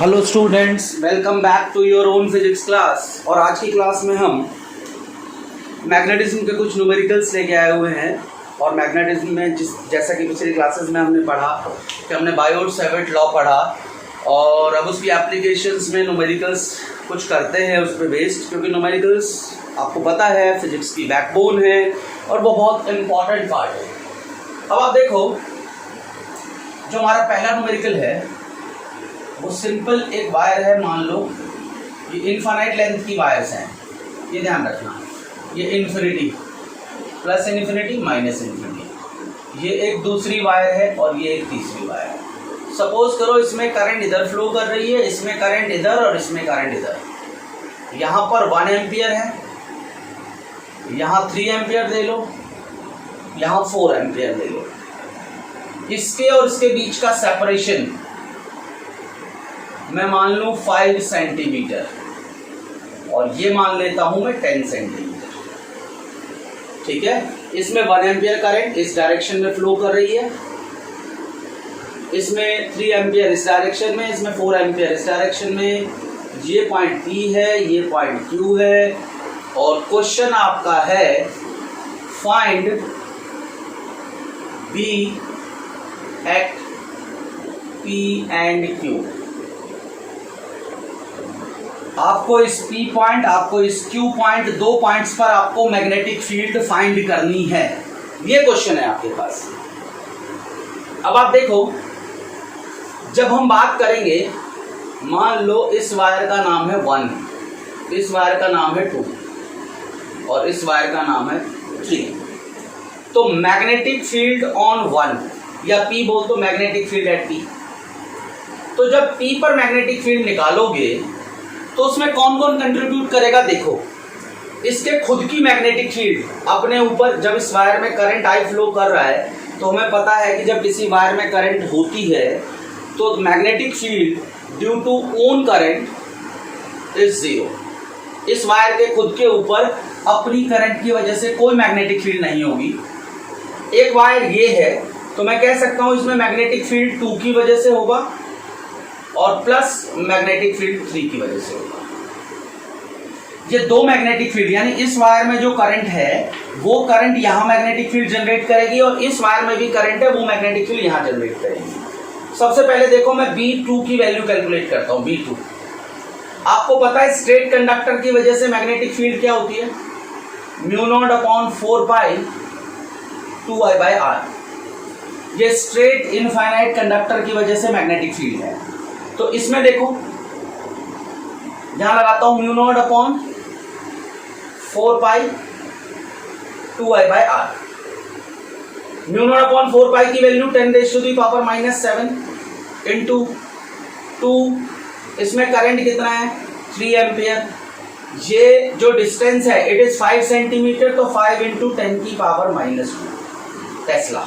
Hello students, welcome back to your own physics class. और आज की क्लास में हम मैग्नेटिज्म के कुछ न्यूमेरिकल्स लेके आए हुए हैं। और मैग्नेटिज्म में जैसा कि पिछली क्लासेस में हमने पढ़ा कि हमने बायोट-सैवर्ट लॉ पढ़ा और अब उसकी एप्लीकेशंस में न्यूमेरिकल्स कुछ करते हैं उस पर बेस्ड, क्योंकि न्यूमेरिकल्स आपको पता है फिजिक्स की बैकबोन है और वो बहुत इम्पॉर्टेंट पार्ट है। अब आप देखो, जो हमारा पहला न्यूमेरिकल है वो सिंपल एक वायर है। मान लो ये इनफाइनाइट लेंथ की वायर्स हैं, ये ध्यान रखना। ये infinity, plus infinity, minus infinity, ये एक दूसरी वायर है और ये एक तीसरी वायर है। सपोज करो इसमें करंट इधर फ्लो कर रही है, इसमें करंट इधर और इसमें करंट इधर। यहाँ पर 1 एम्पियर है, यहाँ 3 एम्पियर ले लो, यहाँ 4 एम्पियर ले लो। इसके और इसके बीच का सेपरेशन मैं मान लूँ 5 सेंटीमीटर और ये मान लेता हूँ मैं 10 सेंटीमीटर। ठीक है, इसमें 1 एम्पियर करंट इस डायरेक्शन में फ्लो कर रही है, इसमें 3 एम्पियर इस डायरेक्शन में, इसमें 4 एम्पियर इस डायरेक्शन में। ये पॉइंट P है, ये पॉइंट Q है। और क्वेश्चन आपका है find B at P and Q। आपको इस P पॉइंट, आपको इस Q पॉइंट, दो पॉइंट्स पर आपको मैग्नेटिक फील्ड फाइंड करनी है। ये क्वेश्चन है आपके पास। अब आप देखो, जब हम बात करेंगे, मान लो इस वायर का नाम है 1, इस वायर का नाम है 2 और इस वायर का नाम है 3। तो मैग्नेटिक फील्ड ऑन 1 या P बोल तो मैग्नेटिक फील्ड एट P। तो जब P पर मैग्नेटिक फील्ड निकालोगे तो उसमें कौन कौन कंट्रीब्यूट करेगा। देखो, इसके खुद की मैग्नेटिक फील्ड अपने ऊपर, जब इस वायर में करंट आई फ्लो कर रहा है तो हमें पता है कि जब किसी वायर में करंट होती है तो magnetic field due to own current is 0। इस वायर के खुद के ऊपर अपनी करंट की वजह से कोई मैग्नेटिक फील्ड नहीं होगी। एक वायर ये है तो मैं कह सकता हूँ इसमें मैग्नेटिक फील्ड 2 की वजह से होगा और प्लस मैग्नेटिक फील्ड 3 की वजह से होगा। ये दो मैग्नेटिक फील्ड, यानी इस वायर में जो करंट है वो करंट यहाँ मैग्नेटिक फील्ड जनरेट करेगी और इस वायर में भी करंट है वो मैग्नेटिक फील्ड यहाँ जनरेट करेगी। सबसे पहले देखो, मैं B2 की वैल्यू कैलकुलेट करता हूँ। B2 आपको पता है स्ट्रेट कंडक्टर की वजह से मैग्नेटिक फील्ड क्या होती है, μ0/4π 2I/r। ये स्ट्रेट इनफाइनाइट कंडक्टर की वजह से मैग्नेटिक फील्ड है। तो इसमें देखो, यहां लगाता हूं μ0/4π 2I/r। μ0/4π की वैल्यू 10⁻⁻⁷ इंटू 2। इसमें करंट कितना है, 3 एम्पियर। ये जो डिस्टेंस है इट इज 5 सेंटीमीटर, तो 5 × 10⁻⁻² टेस्ला।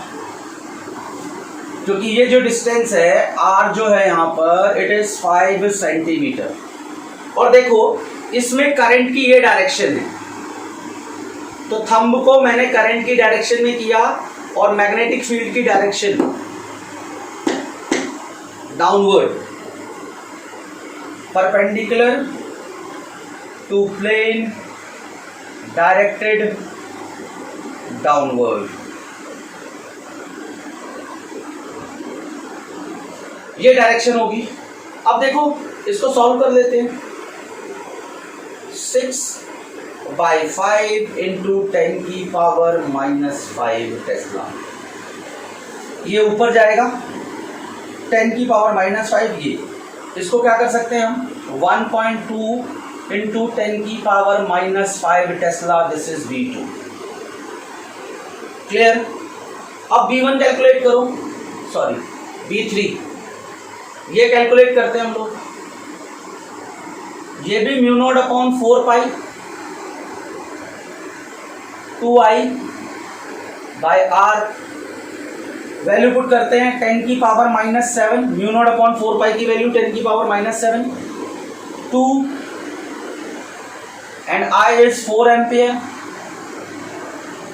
क्योंकि ये जो डिस्टेंस है r जो है यहाँ पर इट इज 5 सेंटीमीटर। और देखो इसमें करंट की ये डायरेक्शन है, तो थंब को मैंने करंट की डायरेक्शन में किया और मैग्नेटिक फील्ड की direction downward, perpendicular to plane, directed downward. ये डायरेक्शन होगी। अब देखो इसको सॉल्व कर लेते हैं। 6/5 × 10⁻⁻5 टेस्ला। ये ऊपर जाएगा 10⁻⁻5। ये इसको क्या कर सकते हैं हम, 1.2 × 10⁻⁻5 Tesla. This is B2। Clear. अब B1 कैलकुलेट करो, सॉरी B3 ये कैलकुलेट करते हैं हम लोग। ये भी μ0/4π 2I/r वैल्यू पुट करते हैं 10⁻⁻7। μ0/4π की value 10⁻⁻7, 2 and I is 4 ampere.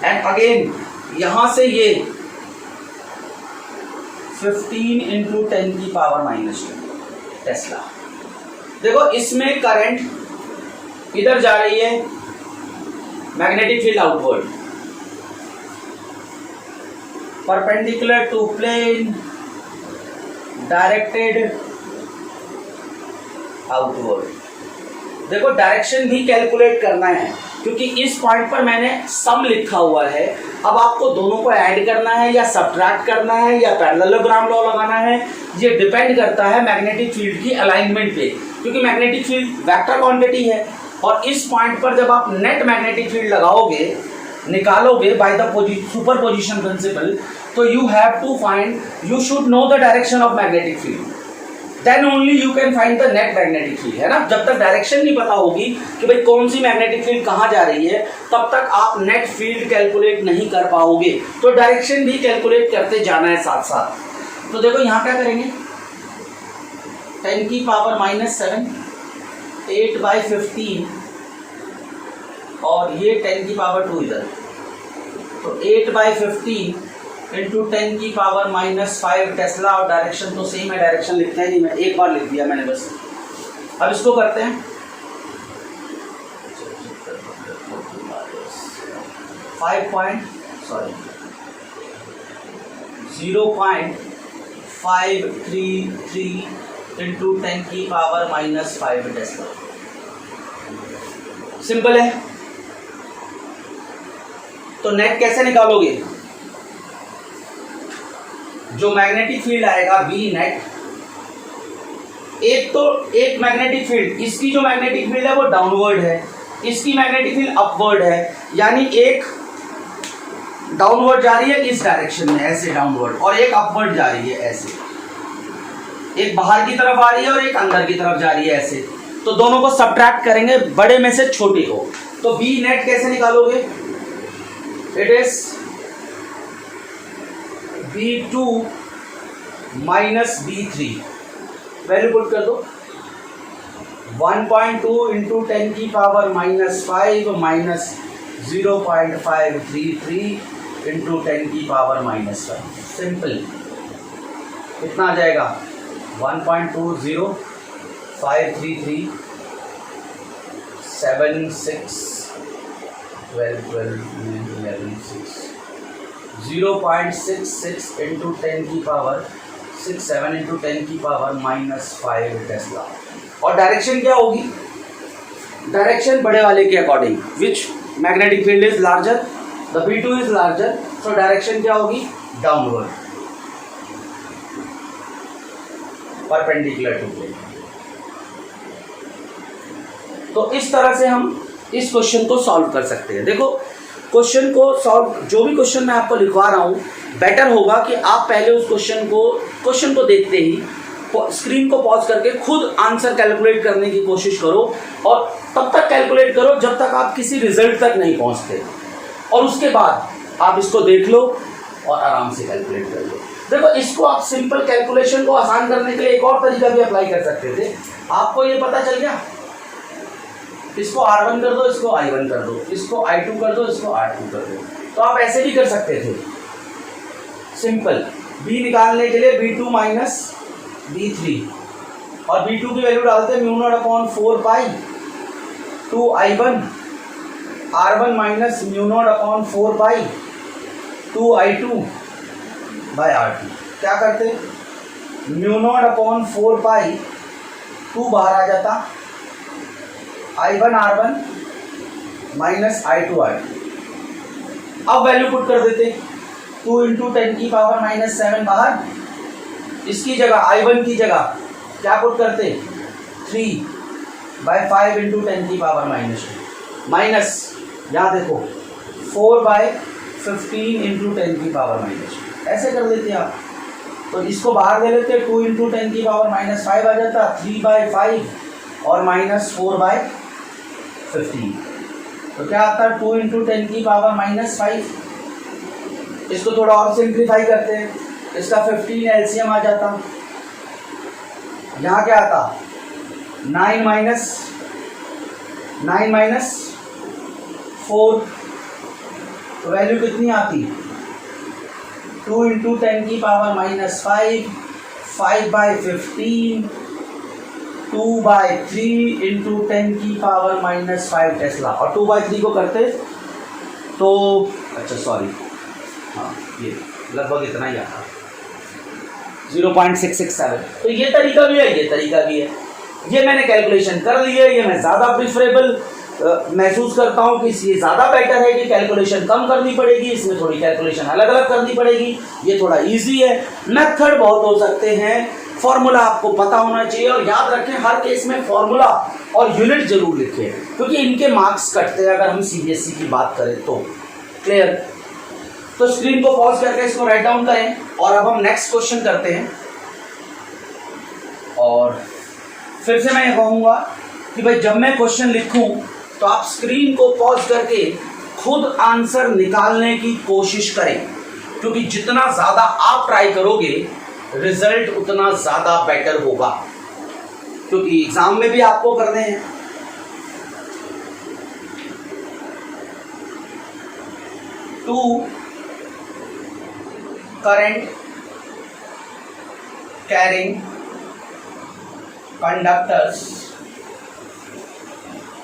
And again यहां से ये 15 × 10⁻² टेस्ला। देखो इसमें करंट इधर जा रही है, magnetic field outward, perpendicular to plane, directed outward. देखो डायरेक्शन भी कैलकुलेट करना है, क्योंकि इस पॉइंट पर मैंने सम लिखा हुआ है। अब आपको दोनों को ऐड करना है या सब्ट्रैक्ट करना है या पैरेललोग्राम लॉ लगाना है, ये डिपेंड करता है मैग्नेटिक फील्ड की अलाइनमेंट पे, क्योंकि मैग्नेटिक फील्ड वेक्टर क्वांटिटी है। और इस पॉइंट पर जब आप नेट मैग्नेटिक फील्ड लगाओगे, निकालोगे by the superposition principle, तो you have to find, you should know the direction of magnetic field, then only you can find the net magnetic field, है ना। जब तक डायरेक्शन नहीं पता होगी कि भाई कौन सी मैग्नेटिक फील्ड कहाँ जा रही है, तब तक आप नेट फील्ड कैलकुलेट नहीं कर पाओगे। तो डायरेक्शन भी कैलकुलेट करते जाना है साथ साथ। तो देखो यहाँ क्या करेंगे, 10 की पावर -7, 8/15, और ये 10 की पावर 2 इधर, तो 8/15 इंटू 10 की पावर -5 टेस्ला, और डायरेक्शन तो सेम है, डायरेक्शन लिखते हैं नहीं, मैं एक बार लिख दिया मैंने बस। अब इसको करते हैं 0.533 इंटू 10 की पावर -5 टेस्ला। सिंपल है। तो नेट कैसे निकालोगे, जो मैग्नेटिक फील्ड आएगा बी नेट, एक मैग्नेटिक फील्ड, इसकी जो मैग्नेटिक फील्ड है वो डाउनवर्ड है, इसकी मैग्नेटिक फील्ड अपवर्ड है, यानी एक डाउनवर्ड जा रही है इस डायरेक्शन में ऐसे डाउनवर्ड, और एक अपवर्ड जा रही है ऐसे, एक बाहर की तरफ आ रही है और एक अंदर की तरफ जा रही है ऐसे। तो दोनों को सब्ट्रैक्ट करेंगे, बड़े में से छोटे को। तो बी नेट कैसे निकालोगे, it is B2 minus B3, value put कर दो, 1.2 इंटू 10 की पावर -5 माइनस 0.533 इंटू 10 की पावर -5। सिंपल, कितना आ जाएगा, 1.20533 7 6 12 12 11 6 0.66 इंटू 10 की पावर 67 इंटू 10 की पावर -5 टेस्ला। और डायरेक्शन क्या होगी, डायरेक्शन बड़े वाले के according, which magnetic field is larger, the B2 is larger, so direction क्या होगी, डाउनवर्ड, परपेंडिकुलर टू प्लेन। तो इस तरह से हम इस क्वेश्चन को सॉल्व कर सकते हैं। देखो क्वेश्चन को सॉल्व, जो भी क्वेश्चन मैं आपको लिखवा रहा हूँ, बेटर होगा कि आप पहले उस क्वेश्चन को देखते ही स्क्रीन को पॉज करके खुद आंसर कैलकुलेट करने की कोशिश करो, और तब तक कैलकुलेट करो जब तक आप किसी रिजल्ट तक नहीं पहुँचते, और उसके बाद आप इसको देख लो और आराम से कैलकुलेट कर लो। देखो इसको आप सिंपल कैलकुलेशन को आसान करने के लिए एक और तरीका भी अप्लाई कर सकते थे। आपको ये पता चल गया, इसको R1 कर दो, इसको I1 कर दो, इसको I2 कर दो, इसको R2 कर दो। तो आप ऐसे भी कर सकते थे सिंपल। B निकालने के लिए B2 माइनस B3, और B2 की वैल्यू डालते हैं μ0/4 पाई 2I1, R1 माइनस μ0/4 पाई 2I2 बाय R2। क्या करते, μ0/4 पाई 2 बाहर आ जाता, I1 R1 minus I2 R2। अब वैल्यू पुट कर देते, 2 इंटू 10 की पावर -7 बाहर, इसकी जगह I1 की जगह क्या पुट करते, 3/5 इंटू 10 की पावर -2, माइनस यहाँ देखो 4/15 इंटू 10 की पावर -2, ऐसे कर देते आप। तो इसको बाहर ले लेते, 2 इंटू 10 की पावर -5 आ जाता, 3/5 और -4/15, तो क्या आता है 2 इंटू 10 की पावर -5। इसको थोड़ा और सिंप्लीफाई करते हैं, इसका 15 एलसीएम आ जाता, यहाँ क्या आता 9 माइनस 4, तो वैल्यू कितनी आती, 2 इंटू 10 की पावर -5, 5/15 2/3 इंटू 10⁻⁻⁵ टेस्ला, और 2/3 को करते तो अच्छा सॉरी, हाँ ये लगभग इतना ही आता, 0.667। तो ये तरीका भी है, ये तरीका भी है। ये मैंने कैलकुलेशन कर ली है, ये मैं ज़्यादा प्रिफरेबल महसूस करता हूँ कि ये ज़्यादा बेटर है कि कैलकुलेशन कम करनी पड़ेगी, इसमें थोड़ी कैलकुलेशन अलग अलग करनी पड़ेगी, ये थोड़ा इजी है। मेथड बहुत हो सकते हैं, फॉर्मूला आपको पता होना चाहिए, और याद रखें हर केस में फॉर्मूला और यूनिट जरूर लिखें, क्योंकि इनके मार्क्स कटते हैं अगर हम सीबीएसई की बात करें तो। क्लियर? तो स्क्रीन को पॉज करके इसको राइट डाउन करें, और अब हम नेक्स्ट क्वेश्चन करते हैं। और फिर से मैं ये कहूँगा कि भाई जब मैं क्वेश्चन लिखूं तो आप स्क्रीन को पॉज करके खुद आंसर निकालने की कोशिश करें, क्योंकि जितना ज़्यादा आप ट्राई करोगे रिजल्ट उतना ज़्यादा बेटर होगा, क्योंकि एग्जाम में भी आपको करने हैं। Two current carrying conductors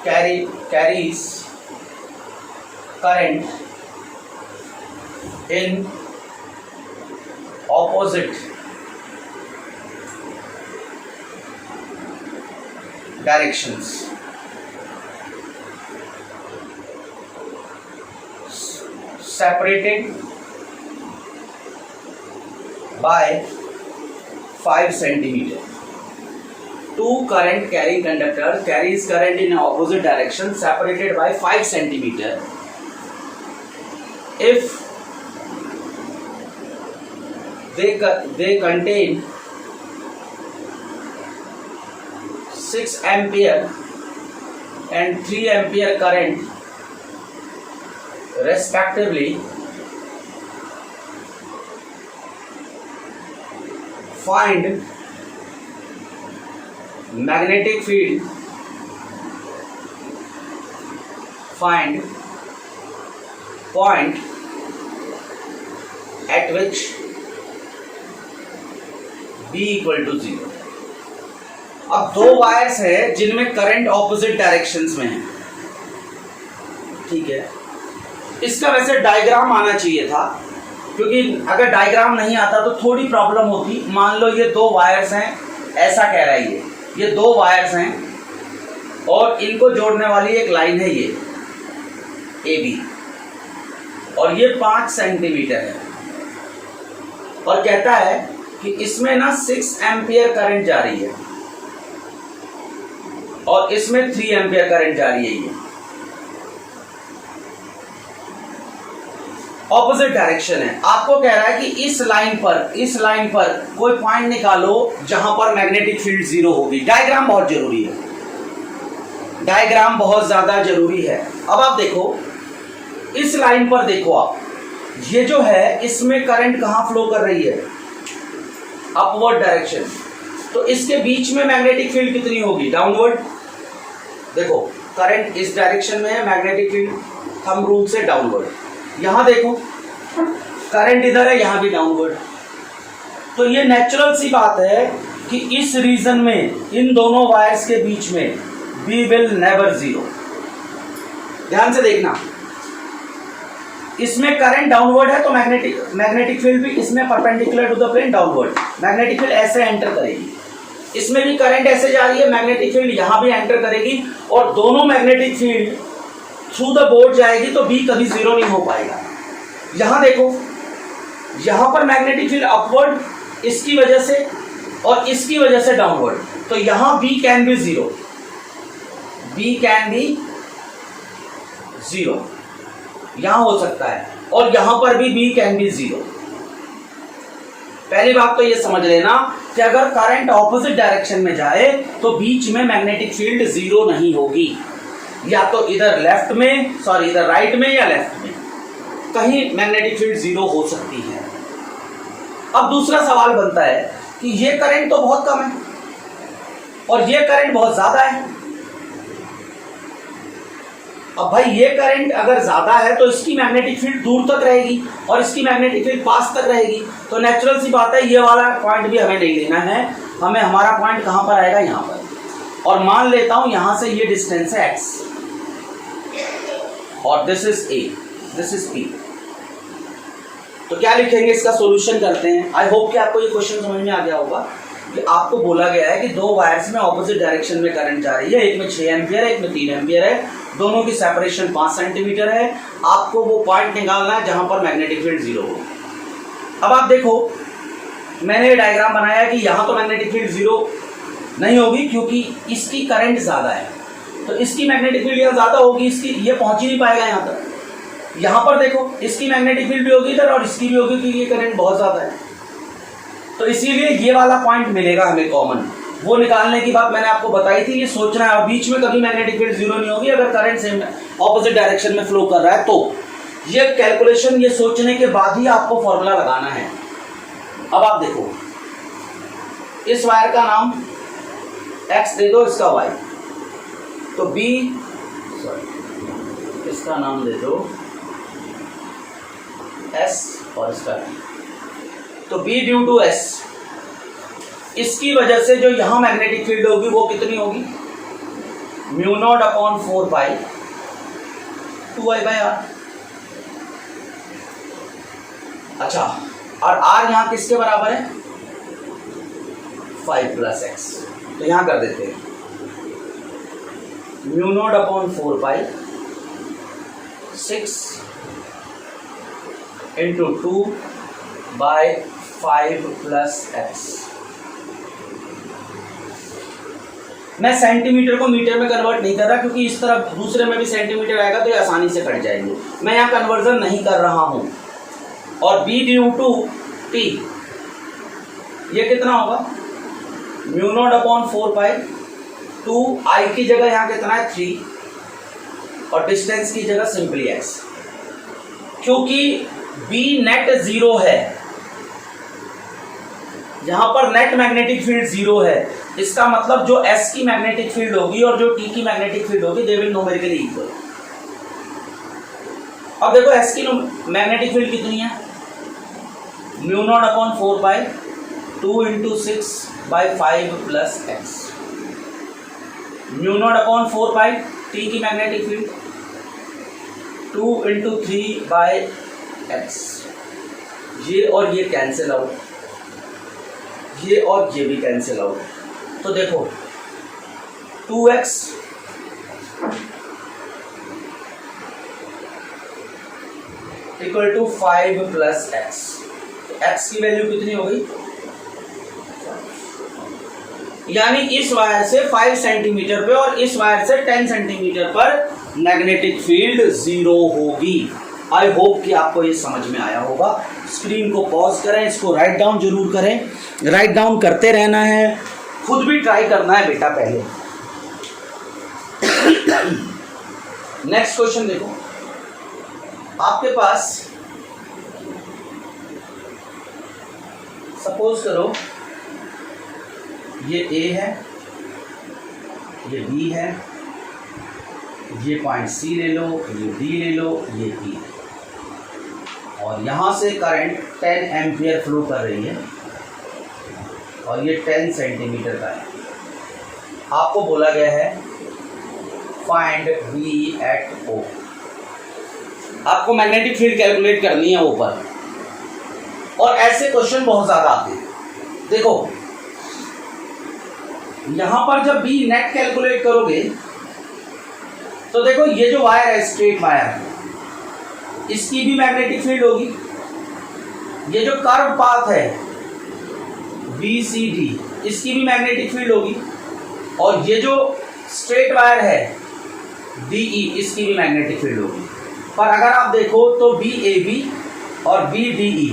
carries current in opposite directions. Separated by 5 centimeter. Two current carrying conductor carries current in opposite direction separated by 5 centimeter. If they contain 6 ampere and 3 ampere current respectively, find magnetic field, find point at which B equal to 0। अब दो wires है जिनमें current opposite directions में है, ठीक है। इसका वैसे डायग्राम आना चाहिए था, क्योंकि अगर डायग्राम नहीं आता तो थोड़ी प्रॉब्लम होती। मान लो ये दो वायर्स हैं, ऐसा कह रहा है ये दो वायर्स हैं और इनको जोड़ने वाली एक लाइन है ये AB, और ये 5 सेंटीमीटर है, और कहता है कि इसमें ना 6 एम्पियर करंट जा रही है और इसमें 3 एम्पियर करंट जा रही है। ये ऑपोजिट डायरेक्शन है। आपको कह रहा है कि इस लाइन पर कोई पॉइंट निकालो जहां पर मैग्नेटिक फील्ड 0 होगी। डायग्राम बहुत जरूरी है, डायग्राम बहुत ज्यादा जरूरी है। अब आप देखो इस लाइन पर, देखो आप ये जो है इसमें करंट कहां फ्लो कर रही है, अपवर्ड डायरेक्शन। तो इसके बीच में मैग्नेटिक फील्ड कितनी होगी, डाउनवर्ड। देखो करंट इस डायरेक्शन में है, मैग्नेटिक फील्ड थंब रूल से डाउनवर्ड। यहां देखो करंट इधर है, यहां भी डाउनवर्ड। तो ये नेचुरल सी बात है कि इस रीजन में इन दोनों वायर्स के बीच में बी विल नेवर 0। ध्यान से देखना, इसमें करंट डाउनवर्ड है तो मैग्नेटिक फील्ड भी इसमें perpendicular to the plane downward. Magnetic field ऐसे एंटर करेगी, इसमें भी करंट ऐसे जा रही है, मैग्नेटिक फील्ड यहां भी एंटर करेगी, और दोनों magnetic field through the board जाएगी, तो बी कभी 0 नहीं हो पाएगा। यहां देखो, यहां पर मैग्नेटिक फील्ड अपवर्ड इसकी वजह से और इसकी वजह से डाउनवर्ड, तो यहां B can be 0, B can be 0 यहां हो सकता है, और यहां पर भी बी कैन बी 0। पहली बात तो ये समझ लेना कि अगर करंट ऑपोजिट डायरेक्शन में जाए तो बीच में मैग्नेटिक फील्ड 0 नहीं होगी, या तो इधर लेफ्ट में, सॉरी इधर राइट में या लेफ्ट में कहीं मैग्नेटिक फील्ड 0 हो सकती है। अब दूसरा सवाल बनता है कि ये करंट तो बहुत कम है और ये करंट बहुत ज्यादा है। अब भाई ये करंट अगर ज्यादा है तो इसकी मैग्नेटिक फील्ड दूर तक रहेगी और इसकी मैग्नेटिक फील्ड पास तक रहेगी, तो नेचुरल सी बात है ये वाला पॉइंट भी हमें नहीं लेना है। हमें हमारा पॉइंट कहां पर आएगा, यहां पर। और मान लेता हूं यहां से ये डिस्टेंस है x और this is a, this is p। तो क्या लिखेंगे, इसका सॉल्यूशन करते हैं। आई होप कि आपको ये क्वेश्चन समझ में आ गया होगा कि आपको बोला गया है कि दो वायर्स में ऑपोजिट डायरेक्शन में करंट जा रही है, एक में 6 एम्पियर है, एक में 3 एम्पियर है, दोनों की सेपरेशन 5 सेंटीमीटर है। आपको वो पॉइंट निकालना है जहां पर मैग्नेटिक फील्ड जीरो हो। अब आप देखो, मैंने डायग्राम बनाया कि यहां तो मैग्नेटिक फील्ड जीरो नहीं होगी क्योंकि इसकी करंट ज्यादा है, तो इसकी मैग्नेटिक फील्ड यहाँ ज्यादा होगी, इसकी ये पहुंच ही नहीं पाएगा यहाँ तक। यहाँ पर देखो, इसकी मैग्नेटिक फील्ड भी होगी इधर और इसकी भी होगी क्योंकि ये करंट बहुत ज्यादा है, तो इसीलिए ये वाला पॉइंट मिलेगा हमें कॉमन। वो निकालने की बात मैंने आपको बताई थी, ये सोचना है। और बीच में कभी मैग्नेटिक फील्ड जीरो नहीं होगी अगर करंट सेम ऑपोजिट डायरेक्शन में फ्लो कर रहा है, तो ये कैलकुलेशन ये सोचने के बाद ही आपको फॉर्मूला लगाना है। अब आप देखो, इस वायर का नाम x दे दो, इसका y, तो b, सॉरी इसका नाम दे दो s और इसका t, तो b ड्यू टू s, इसकी वजह से जो यहां मैग्नेटिक फील्ड होगी वो कितनी होगी, mu naught upon 4 pi 2i by r। अच्छा, और r यहां किसके बराबर है, 5 प्लस एक्स, तो यहां कर देते हैं म्यू नॉट अपॉन 4 पाई 6 इंटू 2 बाय 5 प्लस एक्स। मैं सेंटीमीटर को मीटर में कन्वर्ट नहीं कर रहा क्योंकि इस तरफ दूसरे में भी सेंटीमीटर आएगा तो ये आसानी से कट जाएंगे, मैं यहाँ कन्वर्जन नहीं कर रहा हूं। और b ड्यू टू t ये कितना होगा, mu naught upon 4 pi 2 i की जगह यहाँ कितना है 3 और डिस्टेंस की जगह सिंपली x, क्योंकि b नेट जीरो है, यहां पर नेट मैग्नेटिक फील्ड जीरो है। इसका मतलब जो s की मैग्नेटिक फील्ड होगी और जो t की मैग्नेटिक फील्ड होगी दे विल न्यूमेरिकली इक्वल। अब देखो s की मैग्नेटिक फील्ड कितनी है, mu naught upon 4 pi 2 into 6 by 5 plus x. Mu naught upon 4 pi t की magnetic field 2 into 3 by x. ये और ये कैंसिल आउट, ये और ये भी कैंसिल आउट, तो देखो 2x equal to 5 plus x. X की वैल्यू कितनी हो गई, यानी इस वायर से 5 सेंटीमीटर पे और इस वायर से 10 सेंटीमीटर पर मैग्नेटिक फील्ड जीरो होगी। आई होप कि आपको ये समझ में आया होगा। स्क्रीन को पॉज करें, इसको राइट डाउन जरूर करें, राइट डाउन करते रहना है, खुद भी ट्राई करना है बेटा पहले। नेक्स्ट क्वेश्चन देखो, आपके पास सपोज करो ये A है, ये B है, ये पॉइंट C ले लो, ये D ले लो, ये E है, और यहाँ से करंट 10 एम्पियर फ्लो कर रही है और ये 10 सेंटीमीटर का है। आपको बोला गया है फाइंड V एट O। आपको मैग्नेटिक फील्ड कैलकुलेट करनी है ऊपर, और ऐसे क्वेश्चन बहुत ज़्यादा आते हैं। देखो यहाँ पर जब B नेट कैलकुलेट करोगे तो देखो ये जो वायर है स्ट्रेट वायर, इसकी भी मैग्नेटिक फील्ड होगी। ये जो कर्व पाथ है BCD, इसकी भी मैग्नेटिक फील्ड होगी। और ये जो स्ट्रेट वायर है DE, इसकी भी मैग्नेटिक फील्ड होगी। पर अगर आप देखो तो BAB और BDE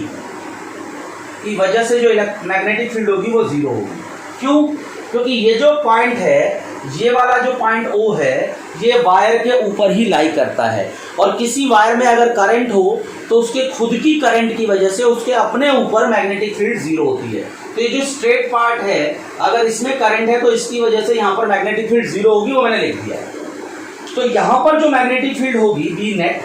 की वजह से जो मैग्नेटिक फील्ड होगी वो जीरो होगी। क्यों? क्योंकि ये जो पॉइंट है, ये वाला जो पॉइंट O है, ये वायर के ऊपर ही लाई करता है, और किसी वायर में अगर करंट हो तो उसके खुद की करंट की वजह से उसके अपने ऊपर मैग्नेटिक फील्ड जीरो होती है। तो ये जो स्ट्रेट पार्ट है, अगर इसमें करंट है तो इसकी वजह से यहाँ पर मैग्नेटिक फील्ड जीरो होगी, वो मैंने लिख दिया है। तो यहाँ पर जो मैग्नेटिक फील्ड होगी B नेट,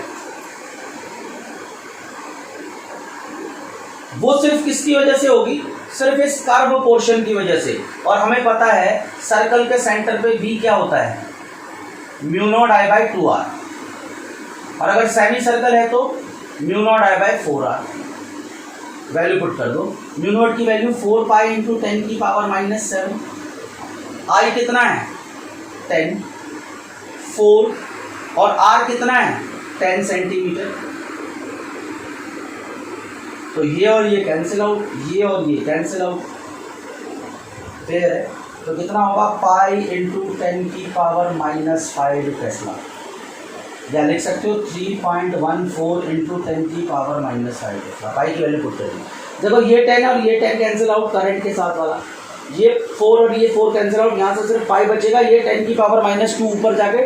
वो सिर्फ किसकी वजह से होगी, सिर्फ इस कर्व पोर्शन की वजह से। और हमें पता है सर्कल के सेंटर पे v क्या होता है, mu naught I by 2r, और अगर सेमी सर्कल है तो mu naught I by 4r। Value put कर दो, म्यू नॉट की वैल्यू 4 पाई इंटू 10 की पावर माइनस 7, आई कितना है 10, 4, और r कितना है 10 सेंटीमीटर। तो ये और ये कैंसिल आउट, ये और ये कैंसिल आउट, क्लियर है। तो कितना होगा पाई इंटू 10 की पावर माइनस 5 टेस्ला, या लिख सकते हो 3.14 इंटू 10 की पावर माइनस 5 टेस्ला। पाई की वैल्यू पुट करेंगे। देखो ये 10 और ये 10 कैंसिल आउट करंट के साथ वाला, ये 4 और ये 4 कैंसिल आउट, यहाँ से सिर्फ 5 बचेगा। ये 10 की पावर माइनस 2 ऊपर जाके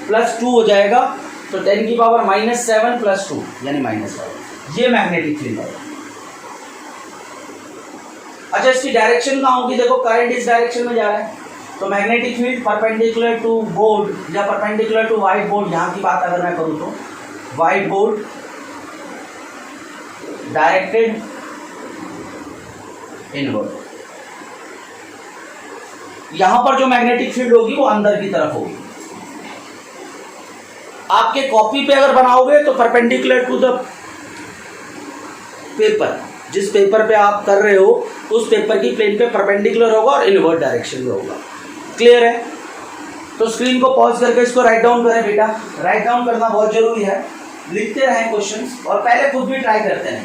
प्लस 2 हो जाएगा, तो 10 की पावर माइनस 7 प्लस 2 यानी माइनस 5। ये मैग्नेटिक फील्ड है। अच्छा, इसकी डायरेक्शन कहाँ होगी, देखो करंट इस डायरेक्शन में जा रहा है, तो magnetic field perpendicular to board या परपेंडिकुलर टू व्हाइट बोर्ड, यहाँ की बात अगर मैं करूँ तो व्हाइट बोर्ड डायरेक्टेड इनवर्ड। यहां पर जो मैग्नेटिक फील्ड होगी वो अंदर की तरफ होगी। आपके कॉपी पे अगर बनाओगे तो परपेंडिकुलर टू द पेपर, जिस पेपर पे आप कर रहे हो उस पेपर की प्लेन पे परपेंडिकुलर होगा और इनवर्ड डायरेक्शन में होगा। क्लियर है। तो स्क्रीन को पॉज करके इसको राइट डाउन करें बेटा, राइट डाउन करना बहुत जरूरी है, लिखते रहें क्वेश्चंस और पहले खुद भी ट्राई करते हैं।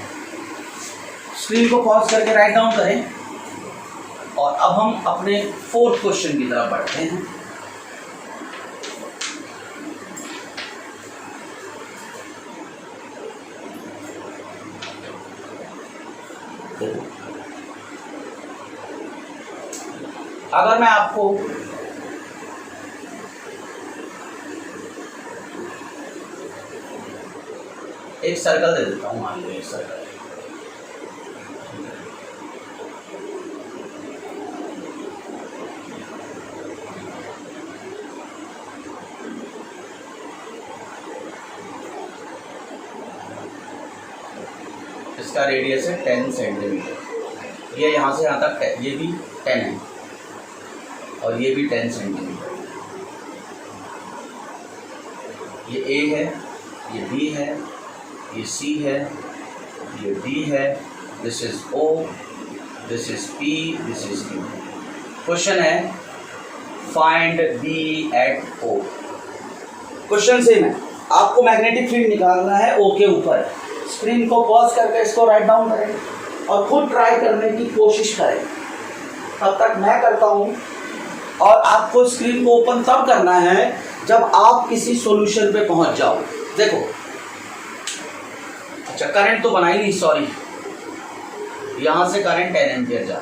स्क्रीन को पॉज करके राइट डाउन करें और अब हम अपने 4th क्वेश्चन की तरफ बढ़ते हैं। अगर मैं आपको एक सर्कल दे देता हूं, मान लो एक सर्कल, इसका रेडियस है 10 सेंटीमीटर, ये यहाँ से यहाँ तक ये भी 10 है और ये भी 10 सेंटीमीटर। ये A है, ये B है, ये C है, ये D है, this is O, this is P, this is Q। Question है find B eight O। Question same है, आपको मैग्नेटिक फील्ड निकालना है O के ऊपर। स्क्रीन को पॉज करके इसको राइट डाउन करें और खुद ट्राई करने की कोशिश करें। तब तक मैं करता हूं, और आपको स्क्रीन को ओपन तब करना है जब आप किसी सॉल्यूशन पे पहुंच जाओ। देखो, अच्छा करंट तो बना ही नहीं, सॉरी, यहां से करंट 10 एम्पियर जा।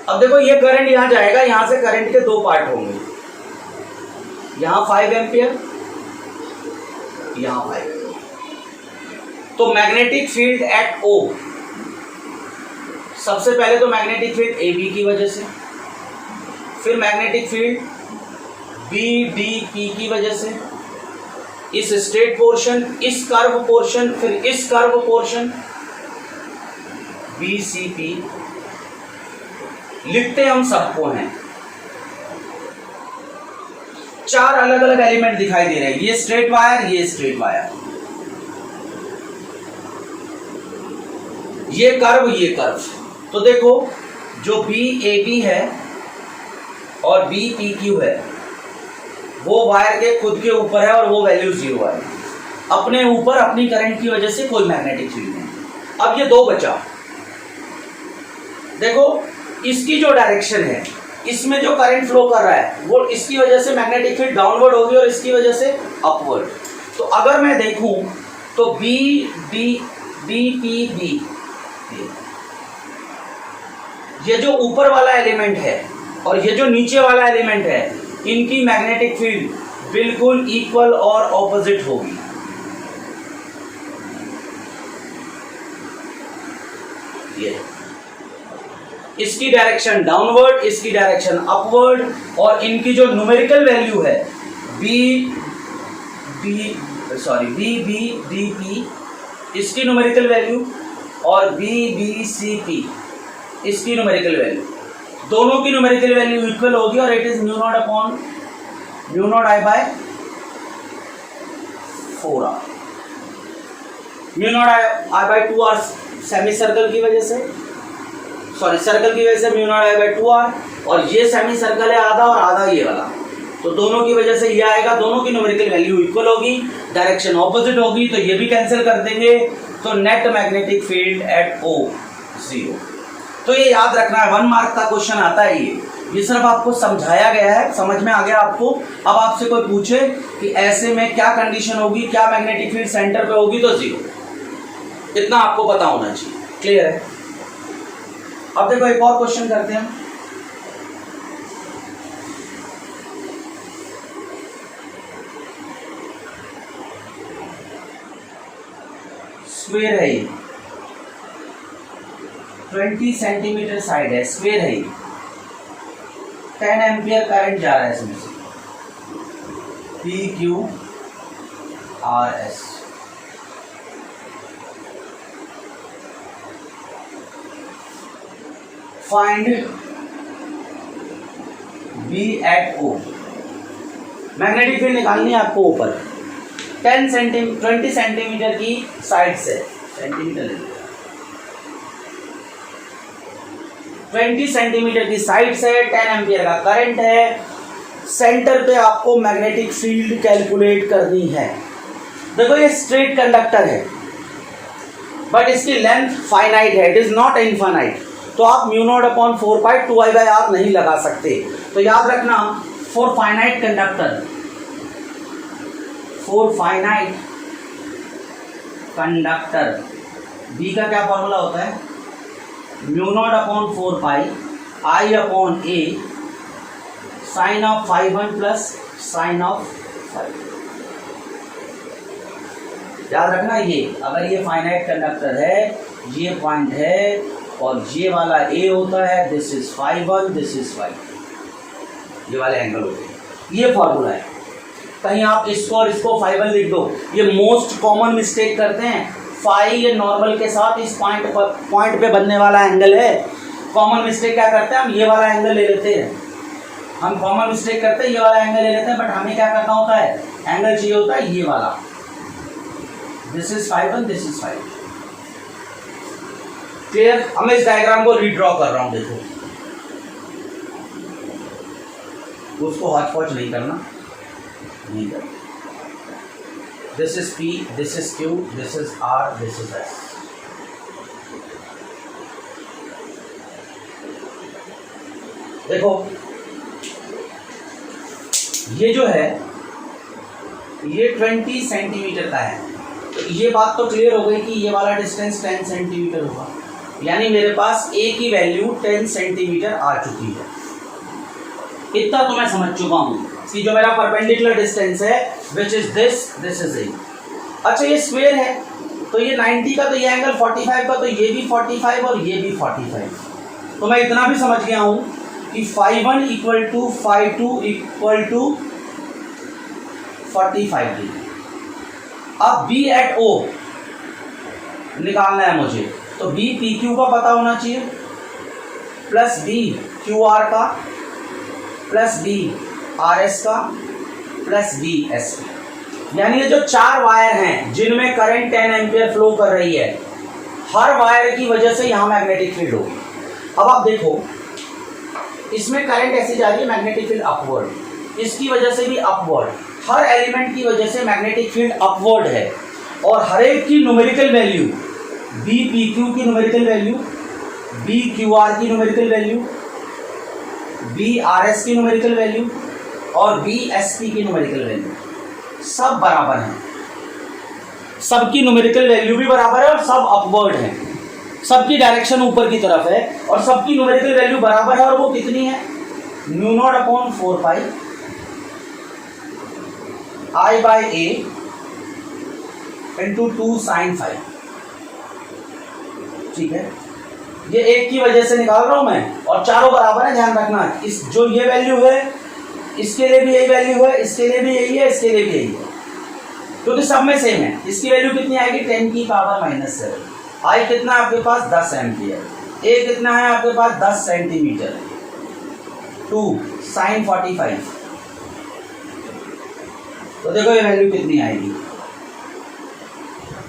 अब देखो ये करंट यहां जाएगा, यहां से करंट के 2 पार्ट होंगे, यहां 5 एम्पियर, यहां 5 एम्पियर। तो मैग्नेटिक फील्ड एट O, सबसे पहले तो मैग्नेटिक फील्ड AB की वजह से, फिर मैग्नेटिक फील्ड BDP की वजह से, इस स्ट्रेट पोर्शन, इस कर्व पोर्शन, फिर इस कर्व पोर्शन BCP, लिखते हम सबको हैं। 4 अलग अलग एलिमेंट दिखाई दे रहे हैं, ये स्ट्रेट वायर, ये स्ट्रेट वायर, ये कर्व, ये कर्व। तो देखो जो BAB है और BPQ है वो वायर के खुद के ऊपर है और वो वैल्यू 0 है, अपने ऊपर अपनी करंट की वजह से कोई मैग्नेटिक फील्ड नहीं। अब ये 2 बचा, देखो इसकी जो डायरेक्शन है, इसमें जो करंट फ्लो कर रहा है वो इसकी वजह से मैग्नेटिक फील्ड डाउनवर्ड होगी और इसकी वजह से अपवर्ड। तो अगर मैं देखूं तो BPB, ये जो ऊपर वाला एलिमेंट है और ये जो नीचे वाला एलिमेंट है, इनकी मैग्नेटिक फील्ड बिल्कुल इक्वल और ऑपोजिट होगी। ये इसकी डायरेक्शन डाउनवर्ड, इसकी डायरेक्शन अपवर्ड, और इनकी जो न्यूमेरिकल वैल्यू है BBDP, इसकी न्यूमेरिकल वैल्यू और बी बी सी पी इसकी न्यूमेरिकल वैल्यू, दोनों की न्यूमेरिकल वैल्यू इक्वल होगी और it is mu naught upon mu naught I by 4r। Mu naught I by 2r semi circle की वजह से, सॉरी सर्कल की वजह से mu naught I by 2r, और ये सेमी सर्कल है आधा और आधा ये वाला, तो दोनों की वजह से ये आएगा, दोनों की न्यूमेरिकल वैल्यू इक्वल होगी, डायरेक्शन ऑपोजिट होगी, तो ये भी कैंसिल कर देंगे, तो net magnetic field at O 0। तो ये याद रखना है, 1 मार्क का क्वेश्चन आता है ये सिर्फ आपको समझाया गया है, समझ में आ गया आपको। अब आपसे कोई पूछे कि ऐसे में क्या कंडीशन होगी, क्या मैग्नेटिक फील्ड सेंटर पे होगी, तो 0, इतना आपको पता होना चाहिए। क्लियर है? अब देखो एक और क्वेश्चन करते हैं हम। स्क्वायर है ये, 20 सेंटीमीटर साइड है, स्क्वायर है ये, 10 एम्पियर करंट जा रहा है इसमें से, PQRS। Find B at O। Magnetic field निकालनी है आपको ऊपर 20 सेंटीमीटर की साइड से, सेंटीमीटर 20 सेंटीमीटर की साइड से 10 एम्पियर का करंट है, सेंटर पे आपको मैग्नेटिक फील्ड कैलकुलेट करनी है। देखो ये स्ट्रेट कंडक्टर है बट इसकी लेंथ फाइनाइट है, इट इज नॉट इनफाइनाइट, तो आप म्यू नॉट अपॉन 4 पाई 2I/r नहीं लगा सकते। तो याद रखना for finite conductor, for finite conductor B का क्या फॉर्मूला होता है, mu naught upon 4 pi I upon A sine of 5 plus sine of 5। याद रखना ये, अगर ये फाइनाइट कंडक्टर है, ये पॉइंट है और ये वाला A होता है, दिस इज 5 दिस इज 5, ये वाले एंगल होते हैं, ये फॉर्मूला है। कहीं आप इसको और इसको 5 लिख दो, ये मोस्ट कॉमन मिस्टेक करते हैं। फाई ये नॉर्मल के साथ इस पॉइंट पे बनने वाला एंगल है, कॉमन मिस्टेक क्या करते हैं, हम ये वाला एंगल ले लेते हैं, हम कॉमन मिस्टेक करते हैं ये वाला एंगल ले लेते हैं, बट हमें क्या करना होता है, एंगल चाहिए होता है ये वाला, this is 5 this is 5। Clear? मैं इस डायग्राम को रीड्रॉ कर रहा हूं, देखो उसको हॉच पॉच नहीं करना, नहीं करना। This is P, this is Q, this is R, this is S। देखो ये जो है ये 20 सेंटीमीटर का है, तो ये बात तो क्लियर हो गई कि ये वाला डिस्टेंस 10 सेंटीमीटर होगा, यानी मेरे पास A की वैल्यू 10 सेंटीमीटर आ चुकी है। इतना तो मैं समझ चुका हूँ कि जो मेरा परपेंडिकुलर डिस्टेंस है which is this is A। अच्छा ये स्क्वायर है, तो ये 90 का, तो ये एंगल 45 का, तो ये भी 45 और ये भी 45। तो मैं इतना भी समझ गया हूँ कि φ1 equal to φ2 equal to 45 degree. अब B एट O निकालना है मुझे, तो B PQ का पता होना चाहिए, प्लस B QR का, प्लस B RS का, प्लस B SP। यानी ये जो 4 वायर हैं जिनमें करंट 10 एम्पियर फ्लो कर रही है, हर वायर की वजह से यहाँ मैग्नेटिक फील्ड होगी। अब आप देखो इसमें करंट ऐसी जा रही है, मैग्नेटिक फील्ड अपवर्ड, इसकी वजह से भी अपवर्ड, हर एलिमेंट की वजह से मैग्नेटिक फील्ड अपवर्ड है, और हर एक की न्यूमेरिकल वैल्यू, B PQ की न्यूमेरिकल वैल्यू, B QR की न्यूमेरिकल वैल्यू, B RS की न्यूमेरिकल वैल्यू और B SP की न्यूमेरिकल वैल्यू सब बराबर हैं, सबकी न्यूमेरिकल वैल्यू भी बराबर है और सब अपवर्ड है, सबकी डायरेक्शन ऊपर की तरफ है और सबकी न्यूमेरिकल वैल्यू बराबर है, और वो कितनी है, mu naught upon 4 pi I by A into 2 sine 5। ठीक है, ये एक की वजह से निकाल रहा हूं मैं, और चारों बराबर है, ध्यान रखना। इस जो ये वैल्यू है इसके लिए भी यही वैल्यू है, इसके लिए भी यही है, इसके लिए भी यही है, क्योंकि सब में सेम है। इसकी वैल्यू कितनी आएगी, 10 की पावर -7। आई कितना है आपके पास 10 एम्पियर, ए कितना है आपके पास 10 सेंटीमीटर, 2 sin 45। तो देखो ये वैल्यू कितनी आएगी,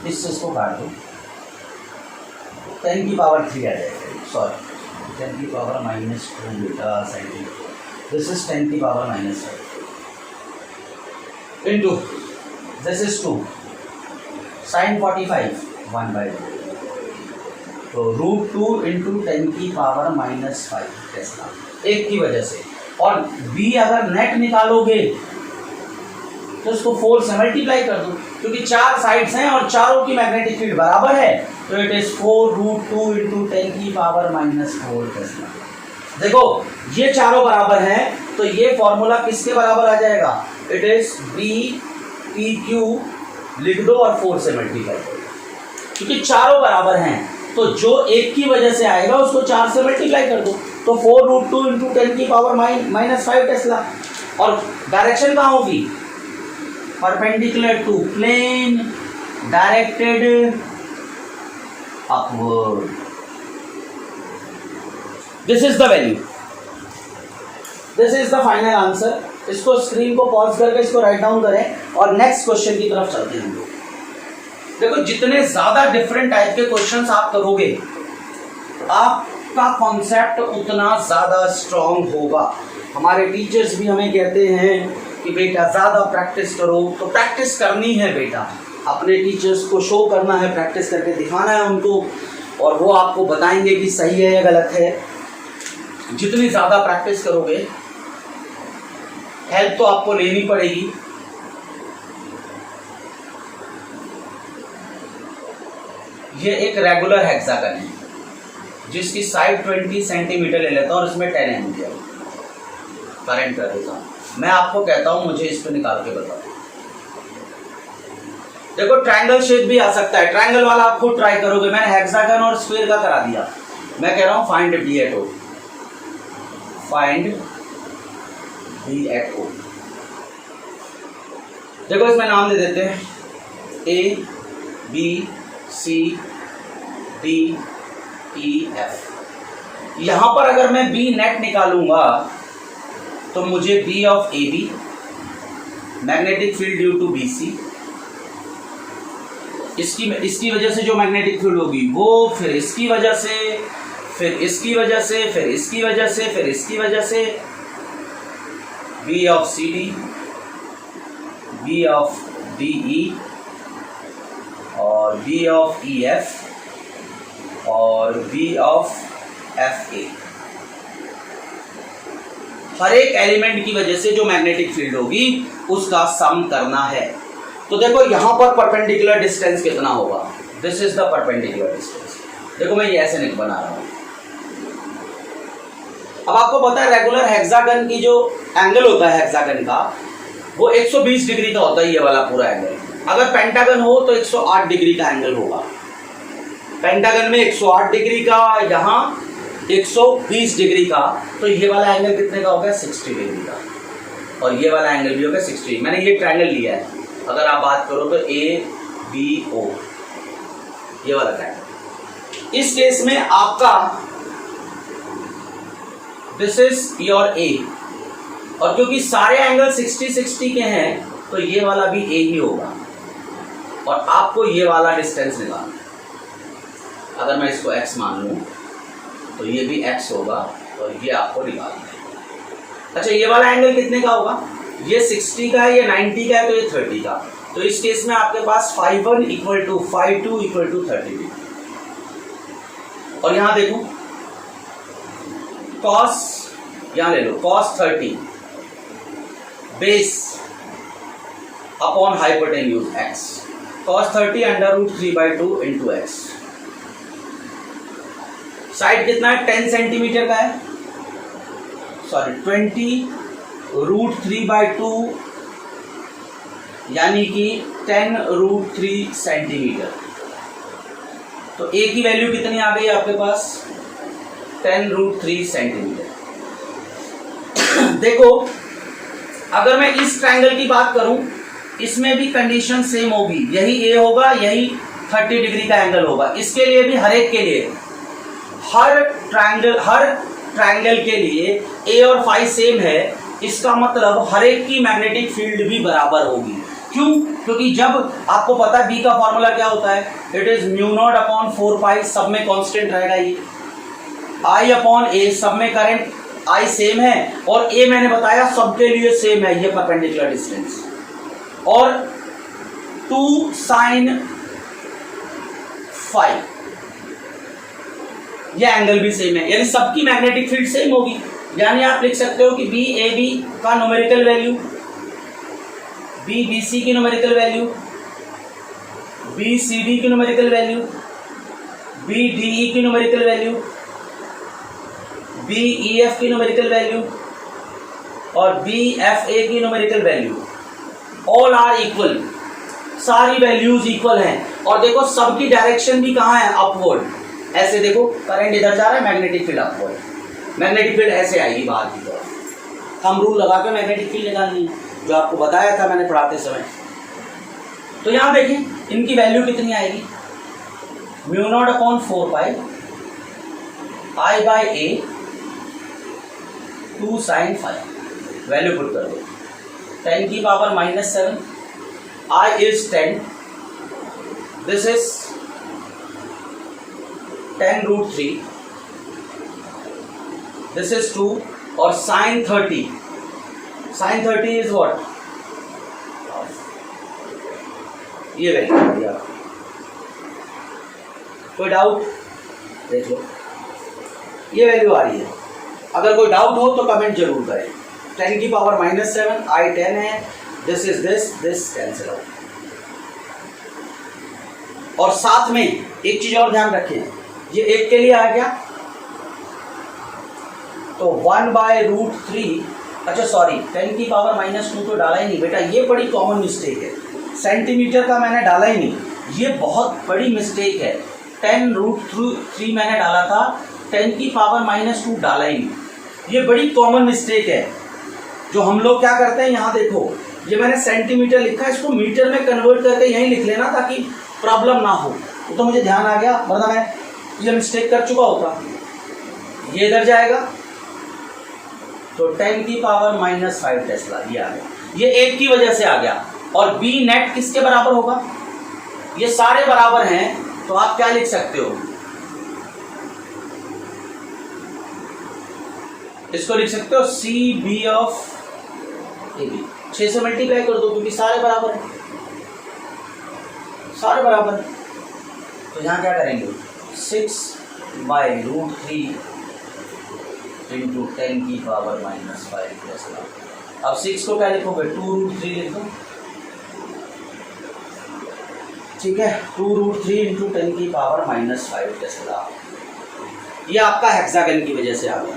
इसको काट दो, 10 की पावर 3 आ जाएगा, सॉरी 10 की पावर -2 बेटा सेंटीमीटर, दिस इज 10 की power -5 into this is 2 sin 45 1/2, तो √2 इंटू 10 की पावर -5 टेस्ला, एक की वजह से। और b अगर नेट निकालोगे तो इसको 4 से मल्टीप्लाई कर दो, क्योंकि 4 साइड्स हैं और चारों की मैग्नेटिक फील्ड बराबर है, तो इट इज 4√2 इंटू 10 की पावर -4 टेस्ला। देखो ये चारों बराबर हैं, तो ये फॉर्मूला किसके बराबर आ जाएगा, इट इज BPQ लिख दो और 4 से मल्टीप्लाई करो, क्योंकि चारों बराबर हैं, तो जो एक की वजह से आएगा उसको 4 से मल्टीप्लाई कर दो, तो 4√2 इंटू 10 की पावर -5 टेस्ला। और डायरेक्शन कहाँ होगी, perpendicular to plane, directed upward. This is the value, this is the final answer. इसको स्क्रीन को पॉज करके इसको राइट डाउन करें और नेक्स्ट क्वेश्चन की तरफ चलते हैं हम लोग। देखो जितने ज्यादा डिफरेंट टाइप के क्वेश्चंस आप करोगे, आपका कॉन्सेप्ट उतना ज्यादा स्ट्रांग होगा। हमारे टीचर्स भी हमें कहते हैं कि बेटा ज़्यादा प्रैक्टिस करो, तो प्रैक्टिस करनी है बेटा, अपने टीचर्स को शो करना है, प्रैक्टिस करके दिखाना है उनको, और वो आपको बताएंगे कि सही है या गलत है। जितनी ज़्यादा प्रैक्टिस करोगे, हेल्प तो आपको लेनी पड़ेगी। ये एक रेगुलर हेक्सागन है जिसकी साइड 20 सेंटीमीटर ले लेता हूँ और इसमें 10 एम्पियर करंट कर देता हूँ। मैं आपको कहता हूं मुझे इस पे निकाल के बताओ। देखो ट्रायंगल शेप भी आ सकता है, ट्रायंगल वाला आप खुद ट्राई करोगे, मैंने हेक्सागन और स्क्वायर का करा दिया। मैं कह रहा हूं फाइंड डी एट ओ, फाइंड डी एट ओ। देखो इसमें नाम दे देते हैं A B C D E F। यहां पर अगर मैं B नेट निकालूंगा तो मुझे B of AB, magnetic field due to BC, इसकी वजह से जो मैग्नेटिक फील्ड होगी वो, फिर इसकी वजह से, फिर इसकी वजह से, फिर इसकी वजह से, फिर इसकी वजह से, B of CD, B of DE और B ऑफ EF और B ऑफ FA। हर एक एलिमेंट की वजह से जो मैग्नेटिक फील्ड होगी उसका सम करना है। तो देखो यहां पर परपेंडिकुलर डिस्टेंस कितना होगा, this is the perpendicular distance. देखो मैं ये ऐसे नहीं बना रहा हूं। अब आपको पता है रेगुलर हेक्सागन की जो एंगल होता है हेक्सागन का, वो 120 डिग्री का होता है, ये वाला पूरा एंगल। अगर पेंटागन हो तो 108 डिग्री का एंगल होगा। पेंटागन में 108 डिग्री का, यहाँ 120 डिग्री का, तो ये वाला एंगल कितने का हो गया, 60 डिग्री का, और ये वाला एंगल भी हो गया 60। मैंने ये ट्रायंगल लिया है, अगर आप बात करो तो ABO, ये वाला ट्रायंगल। इस केस में आपका दिस इज योर A, और क्योंकि सारे एंगल 60-60 के हैं तो ये वाला भी A ही होगा, और आपको ये वाला डिस्टेंस निकालना। अगर मैं इसको x मान लूं तो ये भी x होगा, और ये आपको निकालना है। अच्छा ये वाला एंगल कितने का होगा, ये 60 का है, ये 90 का है, तो ये 30 का। तो इस केस में आपके पास 5(1 = 5(2 = 30 डिग्री। और यहां देखो cos, यहां ले लो cos 30 base upon hypotenuse x, cos 30 √3/2 × x। Side कितना है, 10 सेंटीमीटर का है, सॉरी 20 √3/2 यानी कि 10 √3 सेंटीमीटर। तो A की वैल्यू कितनी आ गई आपके पास, 10 √3 सेंटीमीटर। देखो अगर मैं इस ट्रायंगल की बात करूं, इसमें भी कंडीशन सेम होगी, यही A होगा, यही 30 डिग्री का एंगल होगा। इसके लिए भी, हर एक के लिए, हर ट्रायंगल के लिए ए और फाई सेम है, इसका मतलब हर एक की मैग्नेटिक फील्ड भी बराबर होगी। क्यों? क्योंकि जब आपको पता है बी का फॉर्मूला क्या होता है, it is mu naught upon 4 पाई, सब में कांस्टेंट रहेगा ये, आई अपॉन ए, सब में करंट आई सेम है, और ए मैंने बताया सबके लिए सेम है, ये परपेंडिकुलर डिस्टेंस, और 2 साइन फाई, ये एंगल भी सेम है, यानी सबकी मैग्नेटिक फील्ड सेम होगी। यानी आप लिख सकते हो कि बी ए बी का numerical value, B B C की numerical value, B C D की numerical value, B D E की numerical value, B E F की न्यूमेरिकल वैल्यू, और बी एफ ए की numerical value, all are equal, सारी values equal हैं। और देखो सबकी डायरेक्शन भी कहाँ है, अपवर्ड। ऐसे देखो करंट इधर जा रहा है, magnetic field upward, magnetic field ऐसे आएगी बाहर की तरफ। हम रूल लगा के मैग्नेटिक फील्ड निकालनी है, जो आपको बताया था मैंने पढ़ाते समय। तो यहां देखिए इनकी वैल्यू कितनी आएगी, म्यू नॉट अपॉन 4 पाई आई बाय ए 2 साइन फाई, वैल्यू पुट कर दो, 10 की power -7, I is 10, this is 10 root 3, this is 2, और sin 30, sin 30 is what, ये वैल्यू आ गया। कोई डाउट? देख लो ये वैल्यू आ रही है, अगर कोई डाउट हो तो कमेंट जरूर करें। 10 की पावर -7, I 10 है, this is this cancel out. और साथ में एक चीज और ध्यान रखें, ये एक के लिए आ गया तो 1/√3, अच्छा सॉरी 10 की पावर -2 तो डाला ही नहीं बेटा, ये बड़ी कॉमन मिस्टेक है, सेंटीमीटर का मैंने डाला ही नहीं, ये बहुत बड़ी मिस्टेक है। 10√3 मैंने डाला था, 10 की पावर -2 डाला ही नहीं, ये बड़ी कॉमन मिस्टेक है। जो हम लोग क्या करते हैं, यहाँ देखो ये मैंने सेंटीमीटर लिखा है, इसको मीटर में कन्वर्ट करके यहीं लिख लेना ताकि प्रॉब्लम ना हो। तो मुझे ध्यान आ गया, वरना मैं ये मिस्टेक कर चुका होता। ये इधर जाएगा तो 10 की पावर -5 टेस्ला, ये आ गया, ये एक की वजह से आ गया। और बी नेट किसके बराबर होगा, ये सारे बराबर हैं, तो आप क्या लिख सकते हो, इसको लिख सकते हो C B of A B, 6 से मल्टीप्लाई कर दो क्योंकि सारे बराबर हैं, सारे बराबर हैं। तो यहाँ क्या करेंगे, 6/√3 इंटू 10 की पावर -5 टेस्ला। अब 6 को क्या लिखोगे, 2√3 लिख दो, ठीक है, 2√3 इंटू 10 की पावर -5 टेस्ला। ये आपका हेक्सागन की वजह से आ गया।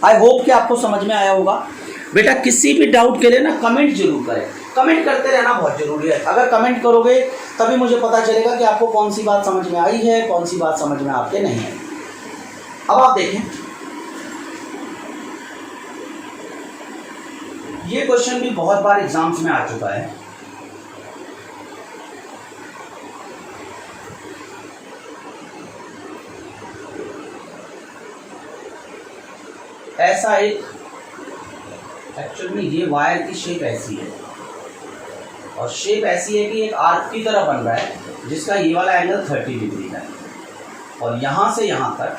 आई होप कि आपको समझ में आया होगा। बेटा किसी भी डाउट के लिए ना कमेंट जरूर करें, कमेंट करते रहना बहुत जरूरी है। अगर कमेंट करोगे तभी मुझे पता चलेगा कि आपको कौन सी बात समझ में आई है, कौन सी बात समझ में आपके नहीं है। अब आप देखें, ये क्वेश्चन भी बहुत बार एग्जाम्स में आ चुका है। ऐसा एक, एक्चुअल में ये वायर की शेप ऐसी है, और शेप ऐसी है कि एक आर्क की तरह बन रहा है जिसका ये वाला एंगल 30 डिग्री का है, और यहाँ से यहाँ तक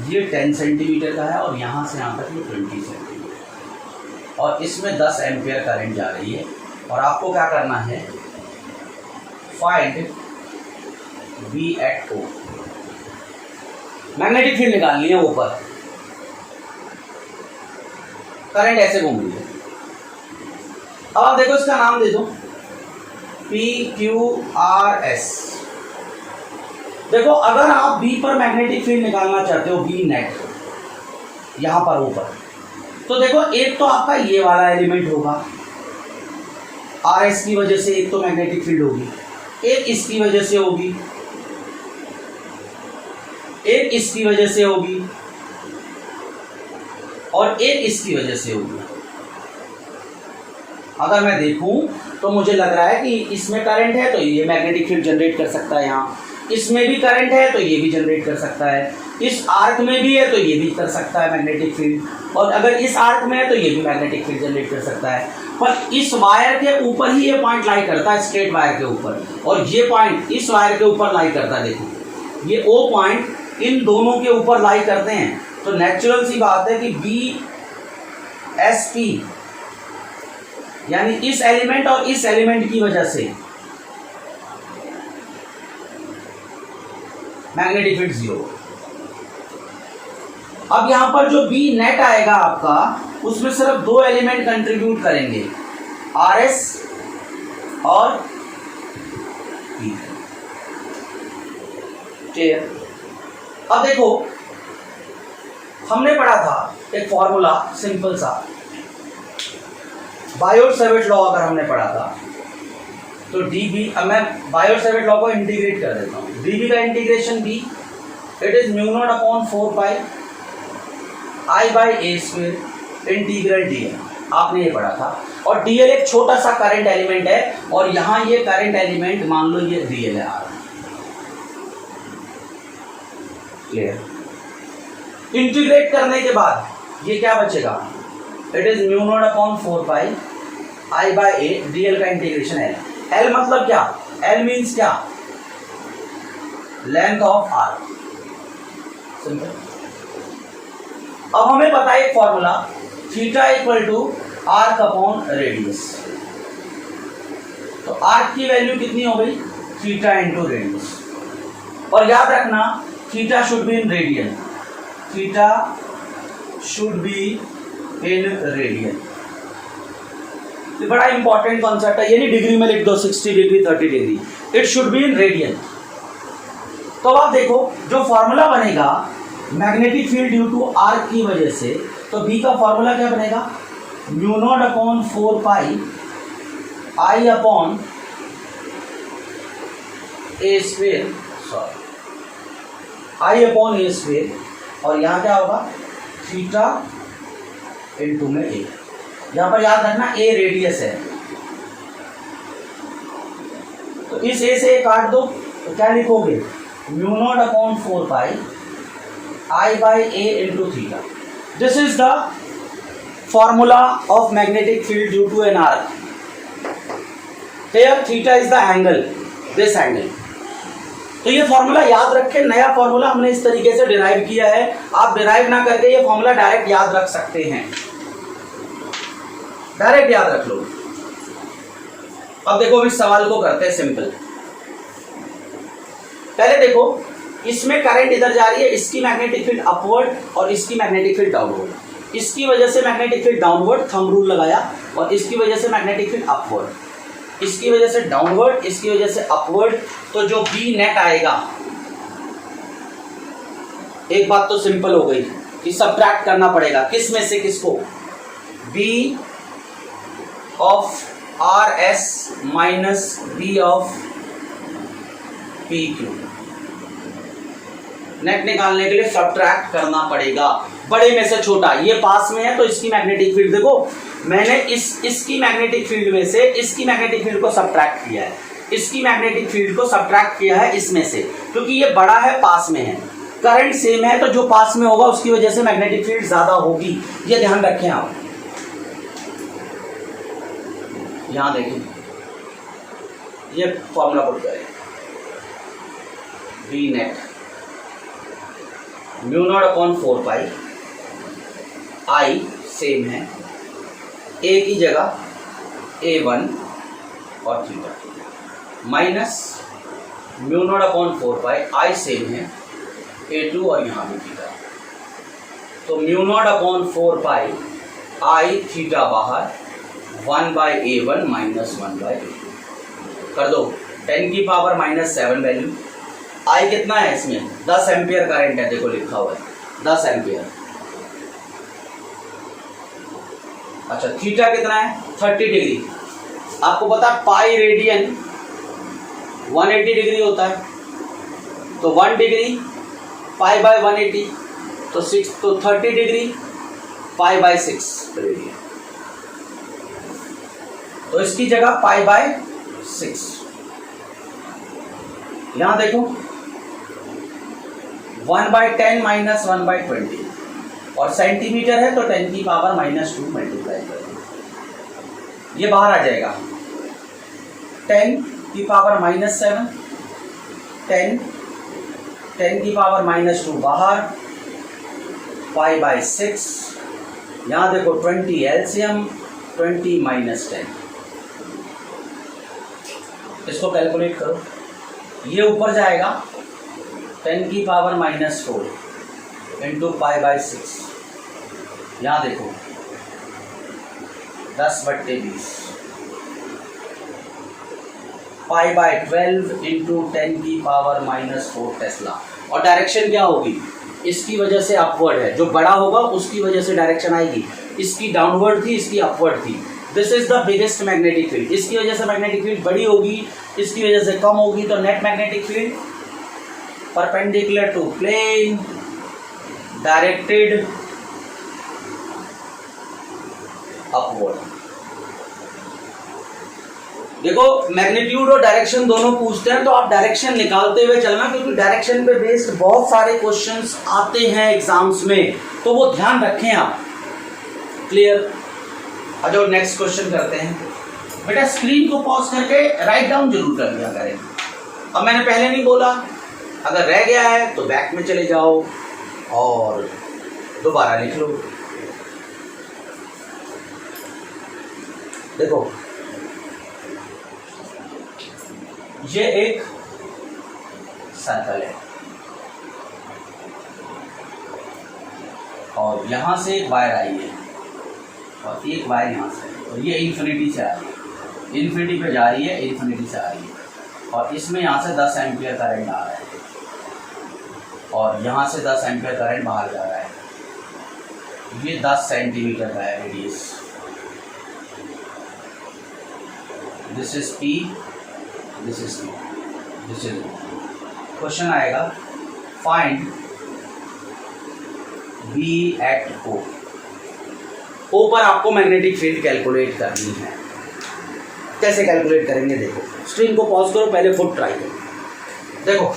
ये 10 सेंटीमीटर का है, और यहाँ से यहाँ तक ये 20 सेंटीमीटर, और इसमें 10 एम्पियर करंट जा रही है। और आपको क्या करना है, फाइंड बी एट ओ, मैग्नेटिक फील्ड निकालनी है ऊपर, करंट ऐसे घूम रही है। अब आप देखो इसका नाम दे दो PQRS। देखो अगर आप B पर मैग्नेटिक फील्ड निकालना चाहते हो, B नेट यहां पर ऊपर, तो देखो एक तो आपका ये वाला एलिमेंट होगा, RS की वजह से एक तो मैग्नेटिक फील्ड होगी, एक इसकी वजह से होगी, एक इसकी वजह से होगी, और एक इसकी वजह से होगी। अगर मैं देखूं तो मुझे लग रहा है कि इसमें करंट है तो ये मैग्नेटिक फील्ड जनरेट कर सकता है, यहाँ इसमें भी करंट है तो ये भी जनरेट कर सकता है, इस आर्क में भी है तो ये भी कर सकता है मैग्नेटिक फील्ड, और अगर इस आर्क में है तो ये भी मैग्नेटिक फील्ड जनरेट कर सकता है। पर इस वायर के ऊपर ही ये पॉइंट लाई करता है, स्ट्रेट वायर के ऊपर, और ये पॉइंट इस वायर के ऊपर लाई करता है। देखो ये ओ पॉइंट इन दोनों के ऊपर लाई करते हैं, तो नेचुरल सी बात है कि बी एस पी यानी इस एलिमेंट और इस एलिमेंट की वजह से मैग्नेटिक फील्ड 0। अब यहां पर जो बी नेट आएगा आपका, उसमें सिर्फ दो एलिमेंट कंट्रीब्यूट करेंगे, आर एस और पी। क्लियर? अब देखो हमने पढ़ा था एक फॉर्मूला सिंपल सा, बायोट-सैवर्ट लॉ अगर हमने पढ़ा था तो dB, अब मैं बायोट-सैवर्ट लॉ को इंटीग्रेट कर देता हूँ। dB का integration b, it is mu naught upon 4 pi I by A square integral dl, आपने ये पढ़ा था। और dl एक छोटा सा करंट एलिमेंट है, और यहाँ ये करंट एलिमेंट मान लो ये dl है R। क्लियर? इंटीग्रेट करने के बाद ये क्या बचेगा, it is mu naught upon 4 pi I by A, dl का इंटीग्रेशन है। L मतलब क्या, L मीन्स क्या, लेंथ ऑफ आर्क। सिंपल। अब हमें पता है एक formula, theta equal to arc upon radius. तो आर्क की वैल्यू कितनी हो गई, थीटा इंटू रेडियस। और याद रखना theta should be in radian, theta should be in radian. बड़ा इंपॉर्टेंट कॉन्सेप्ट है, यानी डिग्री में लिख दो 60 degree 30 degree, it should be in radian. तो अब आप देखो जो फॉर्मूला बनेगा magnetic field due to arc की वजह से, तो बी का फॉर्मूला क्या बनेगा, mu naught upon 4 pi I upon A square, sorry I upon A square, और यहाँ क्या होगा थीटा इंटू में ए। यहाँ पर याद रखना ए रेडियस है, तो इस ए से काट दो तो क्या लिखोगे, mu naught upon 4 pi I by A into theta. This is the formula of magnetic field due to an arc. Here theta is the angle, this angle. तो ये फॉर्मूला याद रखें, नया फॉर्मूला हमने इस तरीके से डिराइव किया है, आप डिराइव ना करके ये फॉर्मूला डायरेक्ट याद रख सकते हैं, डायरेक्ट याद रख लो। अब देखो इस सवाल को करते हैं सिंपल। पहले देखो इसमें करंट इधर जा रही है, इसकी मैग्नेटिक फील्ड अपवर्ड और इसकी मैग्नेटिक फील्ड डाउनवर्ड। इसकी वजह से magnetic field downward, thumb rule लगाया, और इसकी वजह से मैग्नेटिक फील्ड अपवर्ड, इसकी वजह से डाउनवर्ड, इसकी वजह से अपवर्ड। तो जो बी नेट आएगा, एक बात तो सिंपल हो गई कि सबट्रैक्ट करना पड़ेगा, किस में से किसको, B of R S minus B of P Q. Net निकालने के लिए सबट्रैक्ट करना पड़ेगा, बड़े में से छोटा। ये पास में है तो इसकी मैग्नेटिक फील्ड देखो, मैंने इसकी मैग्नेटिक फील्ड में से इसकी मैग्नेटिक फील्ड को सबट्रैक्ट किया है, इसकी मैग्नेटिक फील्ड को सबट्रैक्ट किया है इसमें से, क्योंकि ये बड़ा है, पास में है, करंट सेम है, तो जो पास में होगा उसकी वजह से मैग्नेटिक फील्ड ज्यादा होगी, ये ध्यान रखें आप। यहां देखें, ये फॉर्मूला पुट करें, B net mu naught upon 4 pi I same है, ए की जगह A1 और theta, minus mu naught upon 4 pi I same है A2 और यहाँ भी थीटा। तो mu naught upon 4 pi I theta बाहर, 1 by A1 minus 1 by A2 कर दो, 10 की पावर माइनस 7 वैल्यू। आई कितना है इसमें, 10 एम्पियर करंट है, देखो लिखा हुआ है 10 एम्पियर। अच्छा थीटा कितना है, 30 डिग्री। आपको पता है पाई रेडियन 180 डिग्री होता है, तो 1 डिग्री पाई बाय 180 तो 6, तो 30 डिग्री पाई बाय 6 रेडियन। तो इसकी जगह π/6। यहां देखो 1/10 - 1/20 और सेंटीमीटर है तो 10⁻⁻² मल्टीप्लाई करेंगे, ये बाहर आ जाएगा 10⁻⁻7 10⁻⁻² बाहर, π/6। यहां देखो 20 एलसीएम, 20 - 10, इसको कैलकुलेट करो, ये ऊपर जाएगा 10⁻⁻4 इंटू π/6। यहां देखो 10/20 π/12 इंटू 10⁻⁻4 टेस्ला। और डायरेक्शन क्या होगी, इसकी वजह से अपवर्ड है, जो बड़ा होगा उसकी वजह से डायरेक्शन आएगी, इसकी डाउनवर्ड थी, इसकी अपवर्ड थी। This is the biggest magnetic field, इसकी वजह से मैग्नेटिक फील्ड बड़ी होगी, इसकी वजह से कम होगी, तो net magnetic field perpendicular to plane directed upward. देखो मैग्नीट्यूड और डायरेक्शन दोनों पूछते हैं, तो आप डायरेक्शन निकालते हुए चलना, क्योंकि डायरेक्शन पे बेस्ड बहुत सारे क्वेश्चंस आते हैं एग्जाम्स में, तो वो ध्यान रखें आप। क्लियर? जो नेक्स्ट क्वेश्चन करते हैं। बेटा स्क्रीन को पॉज करके राइट डाउन जरूर कर लिया करें। अब मैंने पहले नहीं बोला, अगर रह गया है तो बैक में चले जाओ और दोबारा लिख लो। देखो ये एक सर्कल है और यहां से एक वायर आई है और एक वायर यहां से, और ये इन्फिनिटी से आ रही है, इन्फिनिटी पे जा रही है, इन्फिनिटी से आ रही है, और इसमें यहाँ से 10 एम्पियर करंट आ रहा है और यहाँ से 10 एम्पियर करंट बाहर जा रहा है। ये 10 सेंटीमीटर का है radius. This is P, this is Q, this is. Question आएगा find B eight O। O पर आपको मैग्नेटिक फील्ड कैलकुलेट करनी है। कैसे कैलकुलेट करेंगे देखो, स्क्रीन को पॉज करो, पहले खुद ट्राई करो। देखो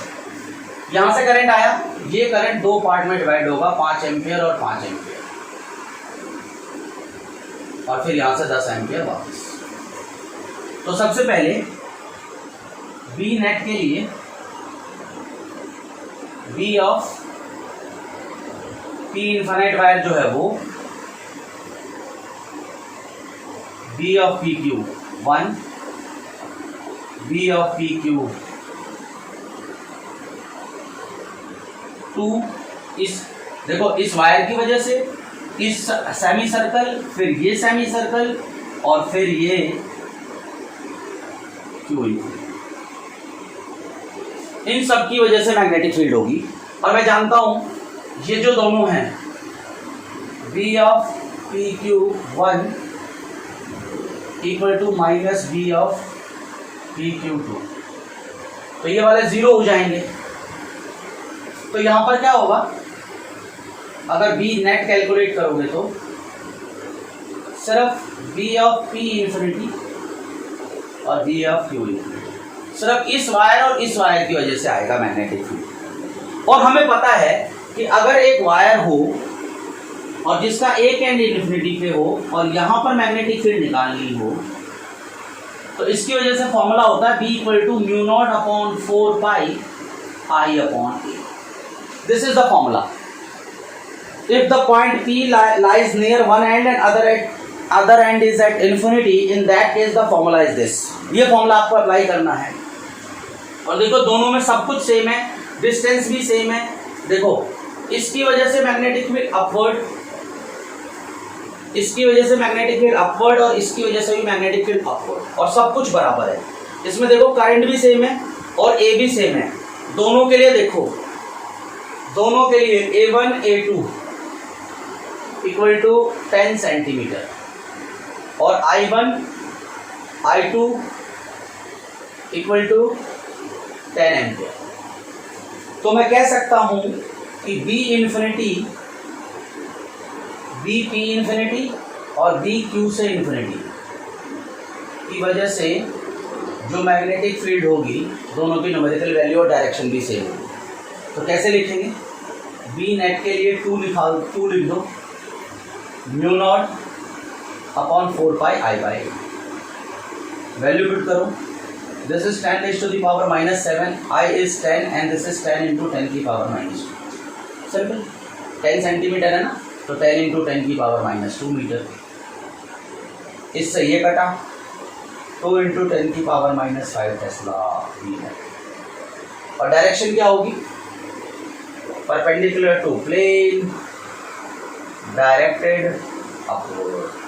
यहां से करंट आया, ये करंट दो पार्ट में डिवाइड होगा, 5 एम्पियर और 5 एम्पियर, और फिर यहां से 10 एम्पियर वापस। तो सबसे पहले बी नेट के लिए B of P infinite wire जो है वो B of P Q 1, B of P Q 2। इस देखो इस वायर की वजह से इस सेमी सर्कल, फिर ये सेमी सर्कल और फिर ये क्यू, इन सब की वजह से मैग्नेटिक फील्ड होगी। और मैं जानता हूं ये जो दोनों हैं B of P Q 1 equal to minus B of P Q 2, तो ये वाले जीरो हो जाएंगे। तो यहां पर क्या होगा, अगर बी नेट कैलकुलेट करोगे तो सिर्फ बी ऑफ पी इंफिनिटी और बी ऑफ क्यू इंफिनिटी, सिर्फ इस वायर और इस वायर की वजह से आएगा मैग्नेटिक फील्ड। और हमें पता है कि अगर एक वायर हो और जिसका एक एंड इंफिनिटी पे हो और यहां पर मैग्नेटिक फील्ड निकालनी हो, तो इसकी वजह से फॉर्मूला होता है B equal to μ0/4 pi I/A। This is the formula. If the point P lies near one end and other end is at infinity, in that case the formula is this. ये formula आपको apply करना है। और देखो दोनों में सब कुछ सेम है, डिस्टेंस भी सेम है। देखो इसकी वजह से मैग्नेटिक फील्ड अपवर्ड, इसकी वजह से मैग्नेटिक फील्ड अपवर्ड और इसकी वजह से भी मैग्नेटिक फील्ड अपवर्ड, और सब कुछ बराबर है। इसमें देखो करंट भी सेम है और A भी सेम है। दोनों के लिए देखो, दोनों के लिए A1 A2 equal to 10 centimetre और I1 I2 equal to 10 ampere. तो मैं कह सकता हूं कि B infinity, B P infinity और B Q से इंफिनिटी की वजह से जो मैग्नेटिक फील्ड होगी दोनों की न्यूमेरिकल वैल्यू और डायरेक्शन भी सेम होगी। तो कैसे लिखेंगे? बी नेट के लिए 2 लिख दो, mu naught upon 4πi/8। Value put करो, this is 10 raised to the power -7, I is 10 and this is 10 into 10 की पावर -2। सिंपल, 10 सेंटीमीटर है ना, तो 10 into 10 की पावर -2 मीटर। इससे ये कटा, 2 into 10 की पावर -5 टेस्ला मीटर। और डायरेक्शन क्या होगी? Perpendicular to plane, directed upward.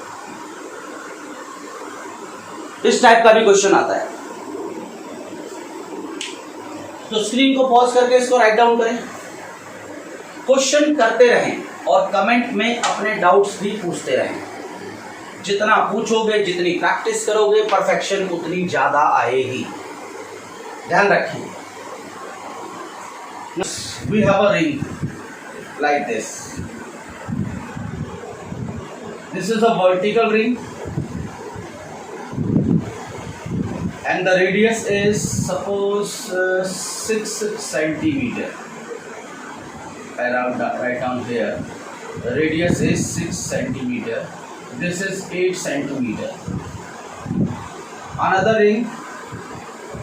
इस टाइप का भी क्वेश्चन आता है। तो स्क्रीन को पॉज करके इसको राइट डाउन करें, क्वेश्चन करते रहें और कमेंट में अपने डाउट्स भी पूछते रहें। जितना पूछोगे, जितनी प्रैक्टिस करोगे, परफेक्शन उतनी ज्यादा आएगी। ध्यान रखिए। We have a ring like this. This is a vertical ring and the radius is suppose 6 centimeter. Around right down here, the radius is 6 centimeter. This is 8 centimeter. Another ring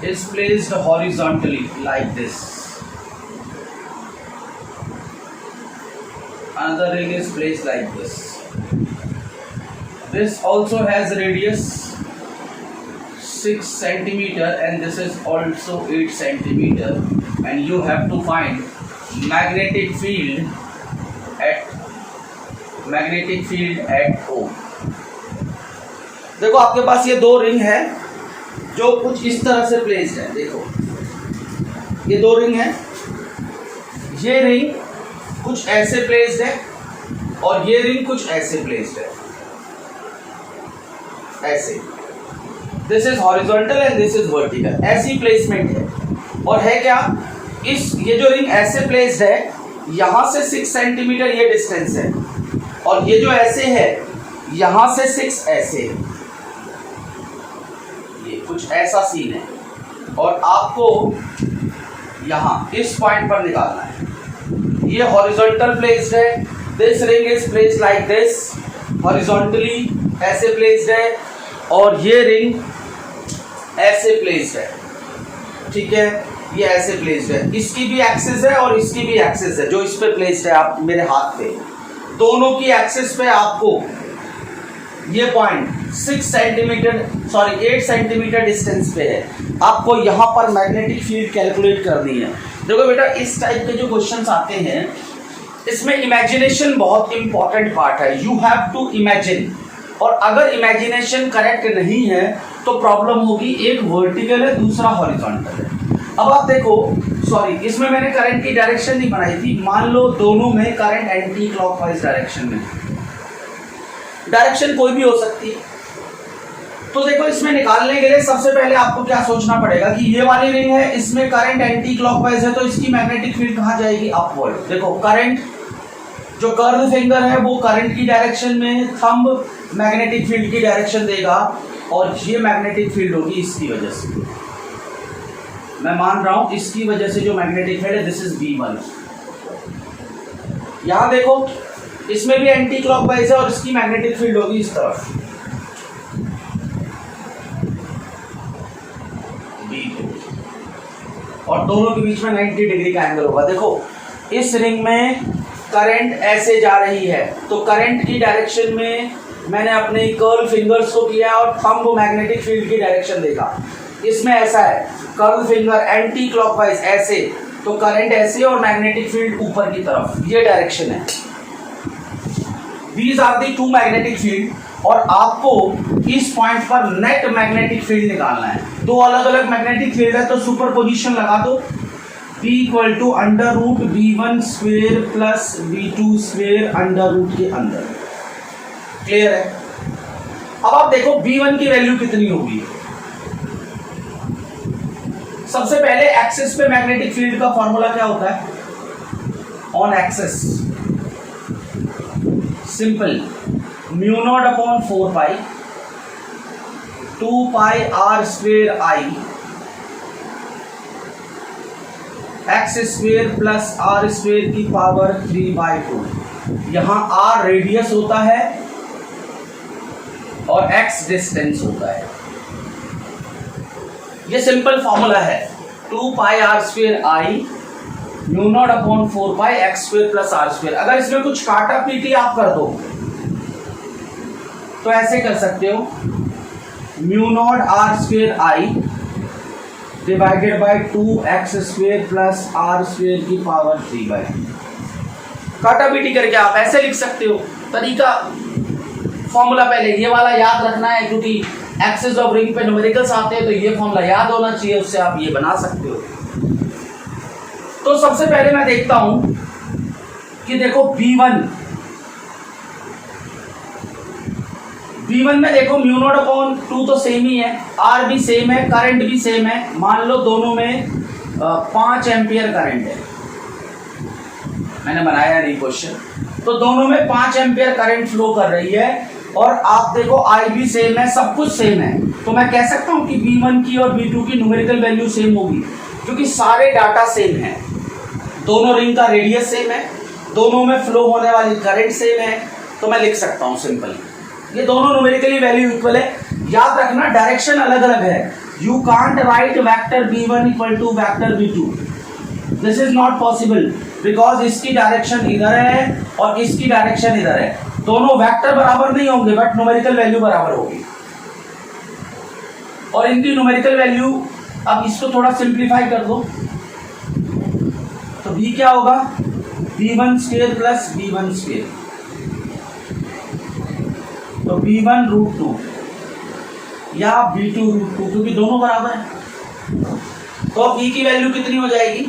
is placed horizontally like this. Another ring is placed like this. This also has radius 6 centimeter and this is also 8 centimeter, and you have to find magnetic field at O. देखो आपके पास ये 2 ring है जो कुछ इस तरह से placed है। देखो ये 2 रिंग है, ये रिंग कुछ ऐसे प्लेस्ड है और ये रिंग कुछ ऐसे प्लेस्ड है, ऐसे। This is horizontal and this is vertical, ऐसी प्लेसमेंट है। और है क्या, ये जो रिंग ऐसे प्लेस्ड है, यहां से 6 सेंटीमीटर ये डिस्टेंस है, और ये जो ऐसे है यहां से 6 ऐसे, ये कुछ ऐसा सीन है, और आपको यहां इस पॉइंट पर निकालना है। ये हॉरिजॉन्टल प्लेस्ड है, this ring is placed like this, horizontally ऐसे प्लेस्ड है, और ये रिंग ऐसे प्लेस्ड है। ठीक है, ये ऐसे प्लेस्ड है, इसकी भी एक्सिस है और इसकी भी एक्सिस है, जो इस पे प्लेस्ड है आप मेरे हाथ पे। दोनों की एक्सिस पे आपको ये पॉइंट 8 सेंटीमीटर डिस्टेंस पे है। आपको यहाँ पर मैग्नेटिक फील्ड कैलकुलेट करनी है। देखो बेटा, इस टाइप के जो क्वेश्चंस आते हैं इसमें इमेजिनेशन बहुत इंपॉर्टेंट पार्ट है। यू हैव टू इमेजिन, और अगर इमेजिनेशन करेक्ट नहीं है तो प्रॉब्लम होगी। एक वर्टिकल है, दूसरा हॉरिजॉन्टल है। अब आप देखो, इसमें मैंने करंट की डायरेक्शन नहीं बनाई थी। मान लो दोनों में करंट एंटी क्लॉकवाइज डायरेक्शन में, डायरेक्शन कोई भी हो सकती है। तो देखो, इसमें निकालने के लिए सबसे पहले आपको क्या सोचना पड़ेगा कि ये वाली रिंग है, इसमें करंट एंटी क्लॉकवाइज है, तो इसकी मैग्नेटिक फील्ड कहाँ जाएगी? अपवर्ड। देखो, करंट जो कर्व फिंगर है वो करंट की डायरेक्शन में, थंब मैग्नेटिक फील्ड की डायरेक्शन देगा, और ये मैग्नेटिक फील्ड होगी इसकी वजह से। मैं मान रहा हूं इसकी वजह से जो मैग्नेटिक फील्ड है, दिस इज V1। यहां देखो, इसमें भी एंटी क्लॉकवाइज है और इसकी मैग्नेटिक फील्ड होगी इस तरफ, V2, और दोनों के बीच में 90 डिग्री का एंगल होगा। देखो, इस रिंग में करंट ऐसे जा रही है, तो करंट की डायरेक्शन में मैंने अपने कर्ल फिंगर्स को किया और थंब मैग्नेटिक फील्ड की डायरेक्शन देखा। इसमें ऐसा है, कर्ल फिंगर एंटी क्लॉकवाइज ऐसे, तो करंट ऐसे और मैग्नेटिक फील्ड ऊपर की तरफ, ये डायरेक्शन है। These are the 2 magnetic field, और आपको इस पॉइंट पर नेट मैग्नेटिक फील्ड निकालना है। 2 अलग अलग मैग्नेटिक फील्ड है, तो सुपर पोजिशन लगा दो। P = √V1² plus V2² under root के अंदर। क्लियर है? अब आप देखो V1 की वैल्यू कितनी होगी। सबसे पहले एक्सिस पे मैग्नेटिक फील्ड का फॉर्मूला क्या होता है? On axis simple, μ0/4π 2 pi r square I x square plus are square की पावर 3/2। यहां आर रेडियस होता है और एक्स डिस्टेंस होता है। ये सिंपल फॉर्मूला है 2 pi r square I mu naught upon 4 pi x square plus are square. अगर इसमें कुछ काटा पीटी आप कर दो तो ऐसे कर सकते हो, mu naught R square I divided by 2x square plus are square की पावर 3/2। काटा पीटी करके आप ऐसे लिख सकते हो। तरीका फॉर्मूला पहले ये वाला याद रखना है, क्योंकि एक्सिस ऑफ रिंग पे न्यूमेरिकल्स आते हैं तो ये फॉर्मूला याद होना चाहिए, उससे आप ये बना सकते हो। तो सबसे पहले मैं देखता हूं कि देखो V1 में देखो म्यू नॉट अपॉन 2 तो सेम ही है, R भी सेम है, करंट भी सेम है। मान लो दोनों में 5 एम्पियर करंट है, मैंने बनाया नहीं क्वेश्चन। तो दोनों में 5 एम्पियर करंट फ्लो कर रही है और आप देखो I भी सेम है, सब कुछ सेम है। तो मैं कह सकता हूं कि V1 की और V2 की न्यूमेरिकल वैल्यू सेम होगी, क्योंकि सारे डाटा सेम है। दोनों रिंग का रेडियस सेम है, दोनों में फ्लो होने वाली करंट सेम है। तो मैं लिख सकता हूं सिंपली ये दोनों न्यूमेरिकली वैल्यू इक्वल है। याद रखना डायरेक्शन अलग अलग है। You can't write vector v1 equal to vector v2, this is not possible, because इसकी डायरेक्शन इधर है और इसकी डायरेक्शन इधर है। दोनों वेक्टर बराबर नहीं होंगे बट न्यूमेरिकल वैल्यू बराबर होगी। और इनकी न्यूमेरिकल वैल्यू, अब इसको थोड़ा सिंप्लीफाई कर दो तो v क्या होगा, v1 square plus v1 square, तो v1 √2 या v2 √2, क्योंकि दोनों बराबर है। तो अब v की वैल्यू कितनी हो जाएगी,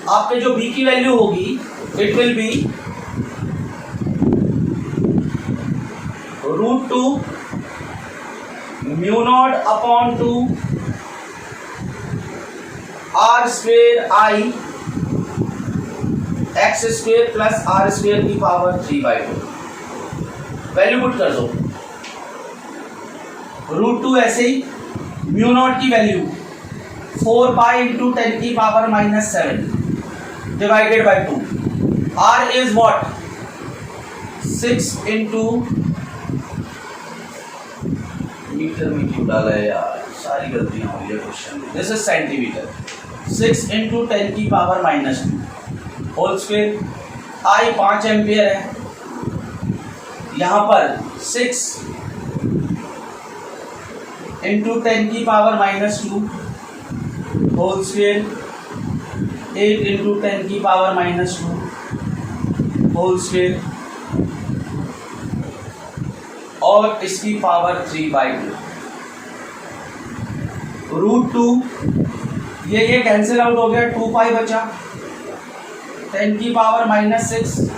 आपके जो v की वैल्यू होगी it will be √2 mu naught upon 2 R square I x square plus are square की पावर 3/2। वैल्यू पुट कर दो, √2 ऐसे ही, म्यू नॉट की वैल्यू 4 पाई इंटू 10 की power -7 divided by 2। R is what, 6 into, metre में क्यों डाला है यार, सारी गलतियां हो रही है क्वेश्चन में। दिस इज सेंटीमीटर, 6 इंटू 10 की पावर -2 होल स्क्वेयर। आई 5 एम्पियर है, यहां पर 6 इंटू 10 की पावर -2 होल स्क्वेयर, 8 इंटू 10 की पावर -2 होल स्क्वेयर और इसकी पावर 3/2। √2 ये कैंसिल आउट हो गया, 2 पाई बचा, 10 की पावर -6,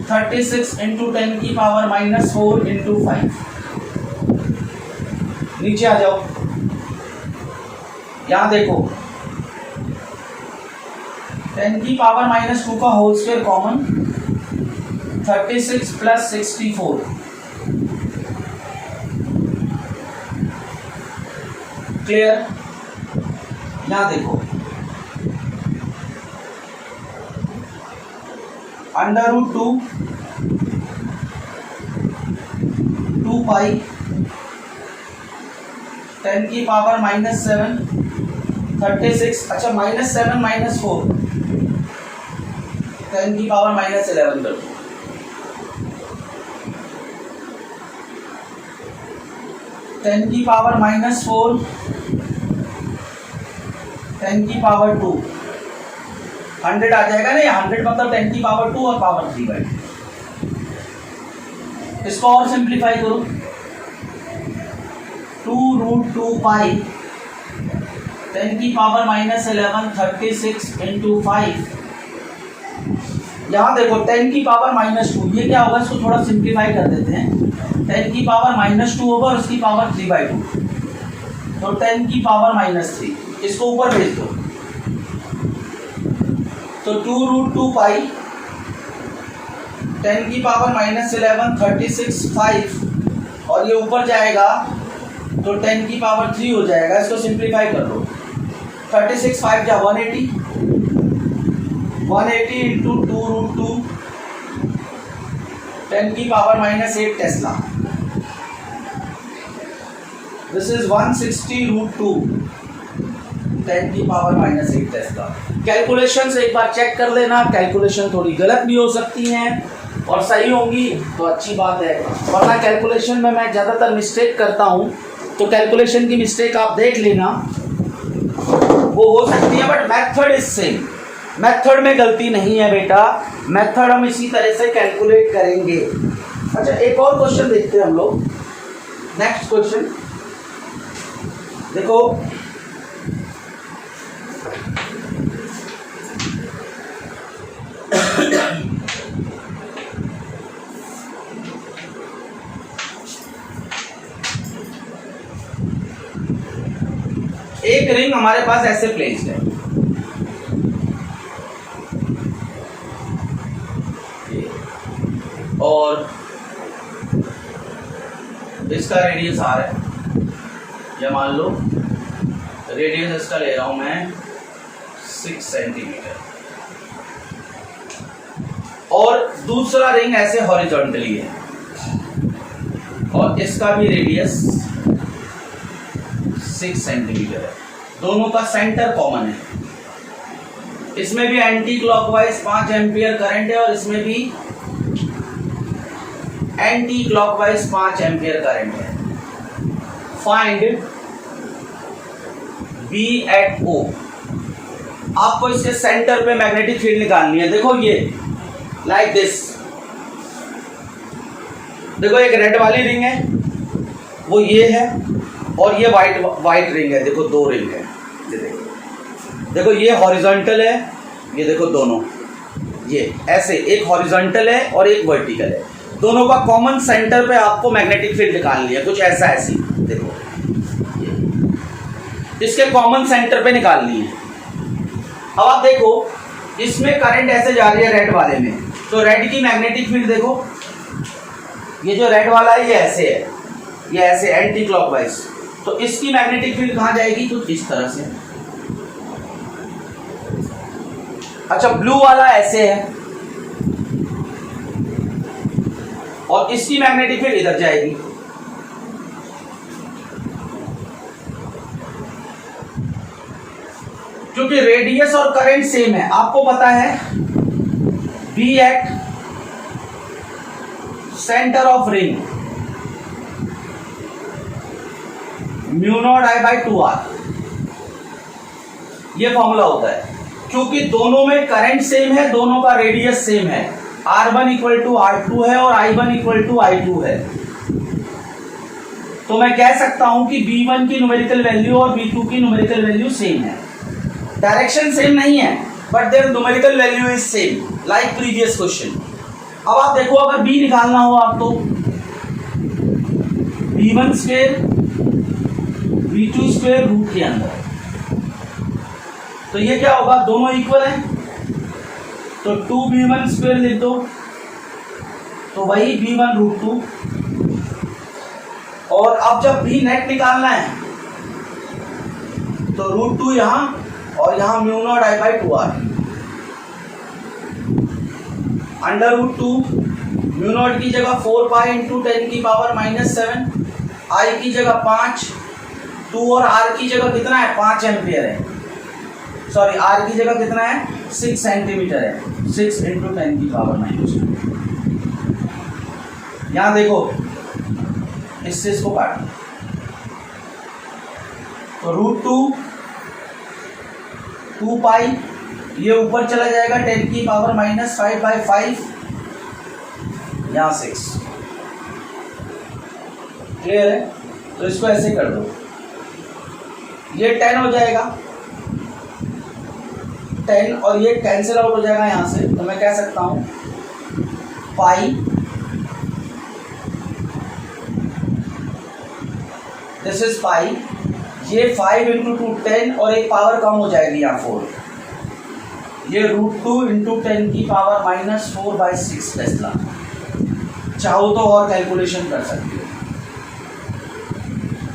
36 इंटू 10 की पावर -4 इंटू 5। नीचे आ जाओ, यहां देखो 10 की पावर -2 का होल स्क्वायर कॉमन, 36 प्लस 64, क्लियर। यहां देखो √2 2 पाई 10 की पावर -7 36, अच्छा -7 -4 10 की पावर -11 कर दो, टेन की पावर -4 10 की पावर 2, 100 आ जाएगा ना, 100 मतलब 10 की पावर 2 और पावर 3/2। इसको और सिंप्लीफाई करो, 2√2 पाई 10 की पावर -11 36 इंटू 5। यहाँ देखो 10 की पावर -2, ये क्या होगा, इसको थोड़ा सिंप्लीफाई कर देते हैं। 10 की पावर -2 होगा और उसकी पावर 3/2, तो 10 की पावर -3, इसको ऊपर भेज दो। तो 2√2 पाई 10 की पावर -11 36 5 और ये ऊपर जाएगा तो 10 की पावर 3 हो जाएगा। इसको सिंप्लीफाई कर लो, 36 5 जा 180, 180 इंटू 2√2, 10 की पावर -8 टेस्ला। दिस इज 160√2, 10 की पावर -8 टेस्ला। कैलकुलेशन से एक बार चेक कर लेना, कैलकुलेशन थोड़ी गलत भी हो सकती हैं और सही होंगी तो अच्छी बात है, वरना कैलकुलेशन में मैं ज़्यादातर मिस्टेक करता हूँ, तो कैलकुलेशन की मिस्टेक आप देख लेना, वो हो सकती है, but method is same. Method में गलती नहीं है बेटा, मेथड हम इसी तरह से कैलकुलेट करेंगे। अच्छा, एक और क्वेश्चन देखते हैं हम लोग। नेक्स्ट क्वेश्चन देखो, एक रिंग हमारे पास ऐसे प्लेस्ड है, और इसका रेडियस आर है, या मान लो रेडियस इसका ले रहा हूं मैं 6 सेंटीमीटर, और दूसरा रिंग ऐसे हॉरिजॉन्टली है और इसका भी रेडियस 6 सेंटीमीटर है। दोनों का सेंटर कॉमन है। इसमें भी एंटी क्लॉकवाइज 5 एम्पियर करंट है और इसमें भी एंटी क्लॉकवाइज 5 एम्पियर करंट है। फाइंड बी एट ओ। आपको इसके सेंटर पे मैग्नेटिक फील्ड निकालनी है। देखो ये लाइक दिस, देखो एक रेड वाली रिंग है, वो ये है, और ये वाइट रिंग है। देखो दो रिंग है, ये देखो ये हॉरिजॉन्टल है, ये देखो दोनों ये ऐसे, एक हॉरिजॉन्टल है और एक वर्टिकल है। दोनों का कॉमन सेंटर पे आपको मैग्नेटिक फील्ड निकालनी है, कुछ ऐसा ऐसी देखो, इसके कॉमन सेंटर पे निकालनी है। अब आप देखो इसमें करंट ऐसे जा रही है रेड वाले में, तो रेड की मैग्नेटिक फील्ड देखो, ये जो रेड वाला है ये ऐसे है, ये ऐसे एंटी क्लॉकवाइज, तो इसकी मैग्नेटिक फील्ड कहाँ जाएगी, कुछ इस तरह से। अच्छा, ब्लू वाला ऐसे है और इसकी मैग्नेटिक फील्ड इधर जाएगी। क्योंकि रेडियस और करंट सेम है, आपको पता है B at centre of ring mu naught I by 2r, ये फॉर्मूला होता है। क्योंकि दोनों में करंट सेम है, दोनों का रेडियस सेम है, R1 इक्वल टू R2 है और I1 इक्वल टू I2 है, तो मैं कह सकता हूं कि B1 की न्यूमेरिकल वैल्यू और B2 की न्यूमेरिकल वैल्यू सेम है। डायरेक्शन सेम नहीं है, but their numerical value is same, like previous question. अब आप देखो, अगर B निकालना हो आपको, B1 square B2 square root के अंदर, तो ये क्या होगा, दोनों इक्वल हैं, तो 2B1 स्क्वायर लिख दो, तो वही B1 रूट 2। और अब जब B नेट निकालना है तो रूट 2 यहां और यहां mu naught I by 2r, under root 2, mu naught की जगह 4 पाई इंटू 10 की पावर -7, आई की जगह 5, 2 और r की जगह कितना है, 5 एम्पियर है, सॉरी r की जगह कितना है, 6 सेंटीमीटर है, 6 इंटू 10 की पावर -7। यहां देखो, इससे इसको काट, तो रूट 2 पाई, ये ऊपर चला जाएगा 10 की पावर -5/5, यहाँ 6, क्लियर है। तो इसको ऐसे कर दो, ये 10 हो जाएगा, 10 और ये कैंसिल आउट हो जाएगा यहाँ से, तो मैं कह सकता हूँ पाई, दिस इज पाई, ये 5 इंटू 2 10 और एक पावर कम हो जाएगी यहाँ 4, ये रूट 2 इंटू 10 की पावर -4/6 टेस्ला। चाहो तो और कैलकुलेशन कर सकते हो।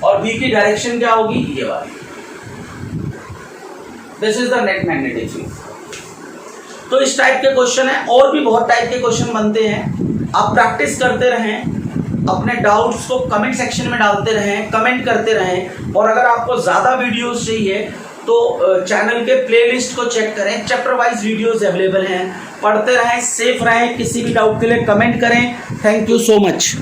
और बी की डायरेक्शन क्या होगी, ये वाली। This is the net magnetic field. तो इस टाइप के क्वेश्चन है, और भी बहुत टाइप के क्वेश्चन बनते हैं। आप प्रैक्टिस करते रहें, अपने डाउट्स को कमेंट सेक्शन में डालते रहें, कमेंट करते रहें। और अगर आपको ज़्यादा वीडियोस चाहिए तो चैनल के प्लेलिस्ट को चेक करें, चैप्टर वाइज वीडियोस अवेलेबल हैं। पढ़ते रहें, सेफ रहें। किसी भी डाउट के लिए कमेंट करें। Thank you so much.